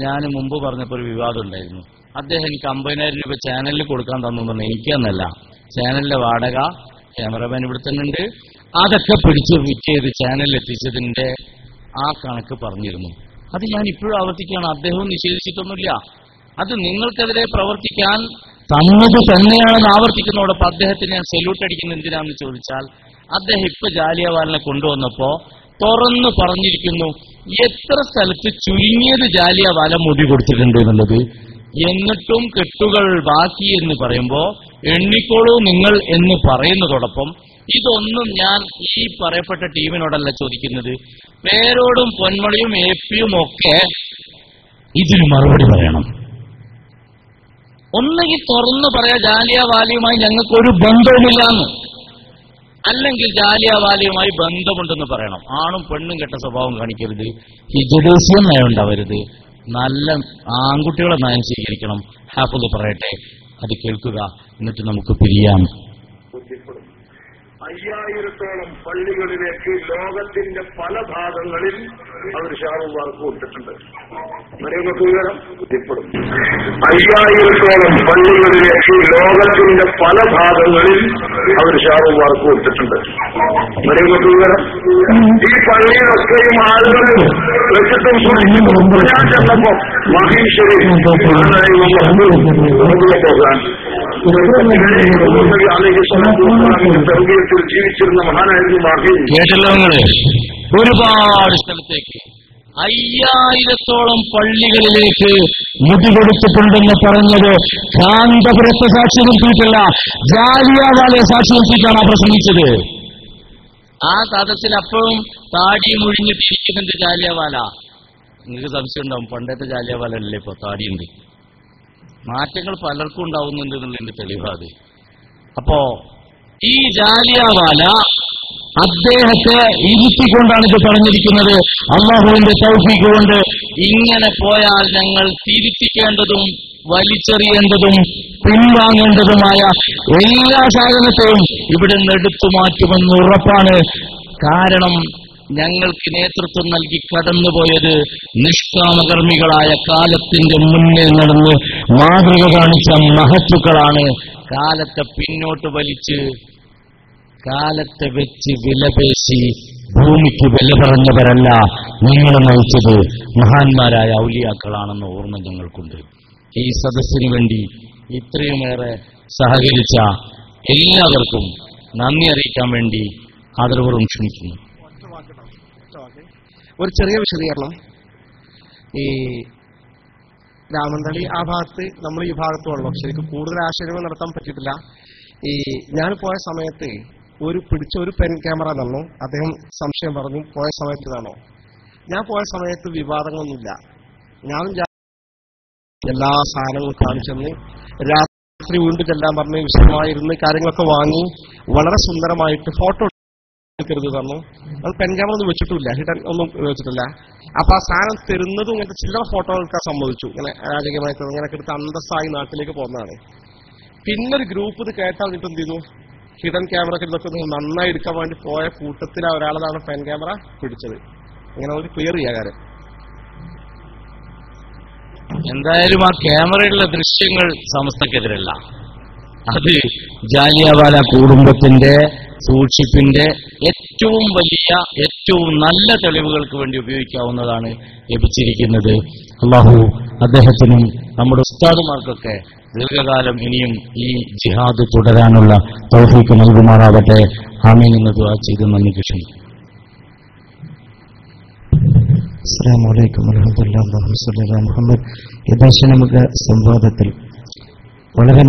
ഞാൻ മുമ്പ് പറഞ്ഞപ്പോൾ ഒരു വിവാദം ഉണ്ടായിരുന്നു, അദ്ദേഹം എനിക്ക് 50,000 രൂപ ചാനലിൽ കൊടുക്കാൻ തന്നു എന്ന് പറഞ്ഞു. എനിക്കെന്നല്ല, ചാനലിന്റെ വാടക, ക്യാമറമാൻ ഇവിടെ തന്നെ ഉണ്ട്, അതൊക്കെ പിടിച്ച് ഫിറ്റ് ചെയ്ത് ചാനലിൽ എത്തിച്ചതിന്റെ ആ കണക്ക് പറഞ്ഞിരുന്നു. അത് ഞാൻ ഇപ്പോഴും ആവർത്തിക്കുകയാണ്. അദ്ദേഹവും നിഷേധിച്ചിട്ടൊന്നുമില്ല. അത് നിങ്ങൾക്കെതിരെ പ്രവർത്തിക്കാൻ തന്നത് തന്നെയാണെന്ന് ആവർത്തിക്കുന്നതോടൊപ്പം അദ്ദേഹത്തിന് ഞാൻ സല്യൂട്ട് അടിക്കുന്നത് എന്തിനാണെന്ന് ചോദിച്ചാൽ, അദ്ദേഹം ഇപ്പൊ ജാലിയവാലിനെ കൊണ്ടുവന്നപ്പോ തുറന്നു പറഞ്ഞിരിക്കുന്നു എത്ര സ്ഥലത്ത് ചുരുങ്ങിയത് ജാലിയവാല മുടി കൊടുത്തിട്ടുണ്ട് എന്നുള്ളത്. എന്നിട്ടും കെട്ടുകൾ ബാക്കി എന്ന് പറയുമ്പോ എണ്ണിക്കോളൂ നിങ്ങൾ എന്ന് പറയുന്നതോടൊപ്പം ഇതൊന്നും ഞാൻ ഈ പറയപ്പെട്ട ടീമിനോടല്ല ചോദിക്കുന്നത്, പേരോടും പൊന്മളിയും എപിയും ഒക്കെ ഇതിന് മറുപടി പറയണം. ഒന്നുകിൽ തുറന്നു പറയാ ജാലിയവാലിയുമായി ഞങ്ങൾക്കൊരു ബന്ധവുമില്ലാന്ന്, അല്ലെങ്കിൽ ജാലിയവാലിയുമായി ബന്ധമുണ്ടെന്ന് പറയണം. ആണും പെണ്ണും കെട്ട സ്വഭാവം കാണിക്കരുത്, ഹിജറീസിയം നയം ഉണ്ടാവരുത്, നല്ല ആൺകുട്ടികളെ നയം സ്വീകരിക്കണം. ഹാഫിദ് പറയട്ടെ, അത് കേൾക്കുക, എന്നിട്ട് നമുക്ക് പിരിയാം. 5000-ഓളം പള്ളികളിലേക്ക് ലോകത്തിന്റെ പല ഭാഗങ്ങളിൽ അവർ ഷാറും വാർക്കും കൊടുത്തിട്ടുണ്ട്. നിങ്ങൾക്ക് വിവരം എത്തിപ്പെടും. 5000-ഓളം പള്ളികളിലേക്ക് ലോകത്തിന്റെ പല ഭാഗങ്ങളിൽ അവർ ഷാറും വാർക്കും കൊടുത്തിട്ടുണ്ട്. നിങ്ങൾക്ക് വിവരം. ഈ പള്ളിയിലൊക്കെയും ആളുകൾ വെച്ചിട്ടും ഞാൻ ചെന്നപ്പോ മഹീശ്വരി പോകാൻ ജീവിച്ചിരുന്ന മഹാനായിരുന്നു മഹീൻ. കേട്ടല്ലോ നിങ്ങള്, ഒരുപാട് സ്ഥലത്തേക്ക് 5000-ഓളം പള്ളികളിലേക്ക് മുടി കൊടുത്തിട്ടുണ്ടെന്ന് പറഞ്ഞത് കാന്തപുരത്തെ സാക്ഷി നിർത്തിയിട്ടല്ല, ജാലിയവാലയെ സാക്ഷി നിർത്തിയിട്ടാണ് പ്രസംഗിച്ചത്. ആ സദസ്സിൽ അപ്പോഴും താടി മുഴിഞ്ഞിട്ടിരിക്കുന്നുണ്ട് ജാലിയവാല. നിങ്ങൾക്ക് സംശയം ഉണ്ടാവും, പണ്ടത്തെ ജാലിയവാല അല്ലേ ഇപ്പൊ താടിയുണ്ട്. മാറ്റങ്ങൾ പലർക്കും ഉണ്ടാവുന്നുണ്ട് എന്നുള്ളതിന്റെ തെളിവാത്. അപ്പോ ഈ ജാലിയവാല അദ്ദേഹത്തെ ഇരുത്തിക്കൊണ്ടാണ് ഇത് പറഞ്ഞിരിക്കുന്നത്. അല്ലാഹുവിന്റെ തൗഫീഖ് കൊണ്ട് ഇങ്ങനെ പോയാൽ ഞങ്ങൾ തിരുത്തിക്കേണ്ടതും വലിച്ചെറിയേണ്ടതും പിൻവാങ്ങേണ്ടതുമായ എല്ലാ സാധനത്തെയും ഇവിടെ നിന്ന് എടുത്തു മാറ്റുമെന്ന് ഉറപ്പാണ്. കാരണം ഞങ്ങൾക്ക് നേതൃത്വം നൽകി കടന്നുപോയത് നിഷ്കാമകർമ്മികളായ കാലത്തിന്റെ മുന്നിൽ നടന്ന് മാതൃക കാണിച്ച മഹത്തുക്കളാണ്. കാലത്തെ പിന്നോട്ട് വലിച്ച് കാലത്തെ വെച്ച് വിലപേശി ഭൂമിക്ക് വില പറഞ്ഞവരല്ല ഞങ്ങളെ നയിച്ചത്, മഹാന്മാരായ ഔലിയാക്കളാണെന്ന ഓർമ്മ ഞങ്ങൾക്കുണ്ട്. ഈ സദസ്സിന് വേണ്ടി ഇത്രയുമേറെ സഹകരിച്ച എല്ലാവർക്കും നന്ദി അറിയിക്കാൻ വേണ്ടി ആദരവോടും ക്ഷണിക്കുന്നു. ഒരു ചെറിയ വിശദീകരണം. ഈ രാമന്തളി ആ ഭാഗത്ത് നമ്മൾ ഈ ഭാഗത്തുള്ളൂ. ശരിക്കും കൂടുതൽ ആശയങ്ങൾ നടത്താൻ പറ്റിയിട്ടില്ല. ഈ ഞാൻ പോയ സമയത്ത് ഒരു പെൻ ക്യാമറ തന്നു. അദ്ദേഹം സംശയം പറഞ്ഞു പോയ സമയത്ത് ഇതാണോ. ഞാൻ പോയ സമയത്ത് വിവാദങ്ങളൊന്നുമില്ല. ഞാൻ എല്ലാ സാധനങ്ങളും കാണിച്ചെന്ന് രാത്രി വീണ്ടും ചെല്ലാൻ പറഞ്ഞ് വിശദമായിരുന്ന് കാര്യങ്ങളൊക്കെ വാങ്ങി വളരെ സുന്ദരമായിട്ട് ഫോട്ടോ എടുക്കരുത് തന്നു. അത് പെൻ ക്യാമറ ഒന്നും വെച്ചിട്ടില്ല, ഹിഡൻ ഒന്നും വെച്ചിട്ടില്ല. അപ്പൊ ആ സാധനം തരുന്നതും ഇങ്ങനത്തെ ചില്ലറ ഫോട്ടോ എടുക്കാൻ സമ്മതിച്ചു. ഇങ്ങനെ രാജകീയമായി ഇങ്ങനെ എടുത്ത് അന്തസ്സായി നാട്ടിലേക്ക് പോകുന്നതാണ്. പിന്നൊരു ഗ്രൂപ്പ് ഇത് കേട്ടാൽ വന്നിട്ട് എന്ത് ചെയ്യുന്നു, ഹിഡൻ ക്യാമറ ഇതൊക്കെ നന്നായി എടുക്കാൻ വേണ്ടി പോയ കൂട്ടത്തിൽ ഒരാളതാണ് പെൻ ക്യാമറ പിടിച്ചത്. ഇങ്ങനെ ഒരു ക്ലിയർ ചെയ്യാൻ കാര്യം. എന്തായാലും ആ ക്യാമറയിലുള്ള ദൃശ്യങ്ങൾ സമസ്തക്കെതിരല്ല, അത് ജാലിയവാല കുടുംബത്തിന്റെ സൂക്ഷിപ്പിന്റെ ഏറ്റവും വലിയ ഏറ്റവും നല്ല തെളിവുകൾക്ക് വേണ്ടി ഉപയോഗിക്കാവുന്നതാണ് ലഭിച്ചിരിക്കുന്നത്. അല്ലാഹു അദ്ദേഹത്തിനും നമ്മുടെ ഉസ്താദുമാർക്കൊക്കെ ദീർഘകാലം ഇനിയും ഈ ജിഹാദ് തുടരാനുള്ള തൗഫീഖ് നൽകുമാറാവട്ടെ. ആമീൻ എന്ന് ദുആ ചെയ്ത് നന്ദി ക്ഷണിക്കുന്നു. അസ്സലാമു അലൈക്കും വറഹ്മത്തുള്ളാഹി വബറകാതുഹു. മുഹമ്മദ് യദർശനമുഖ സംവാദത്തിൽ വളരെ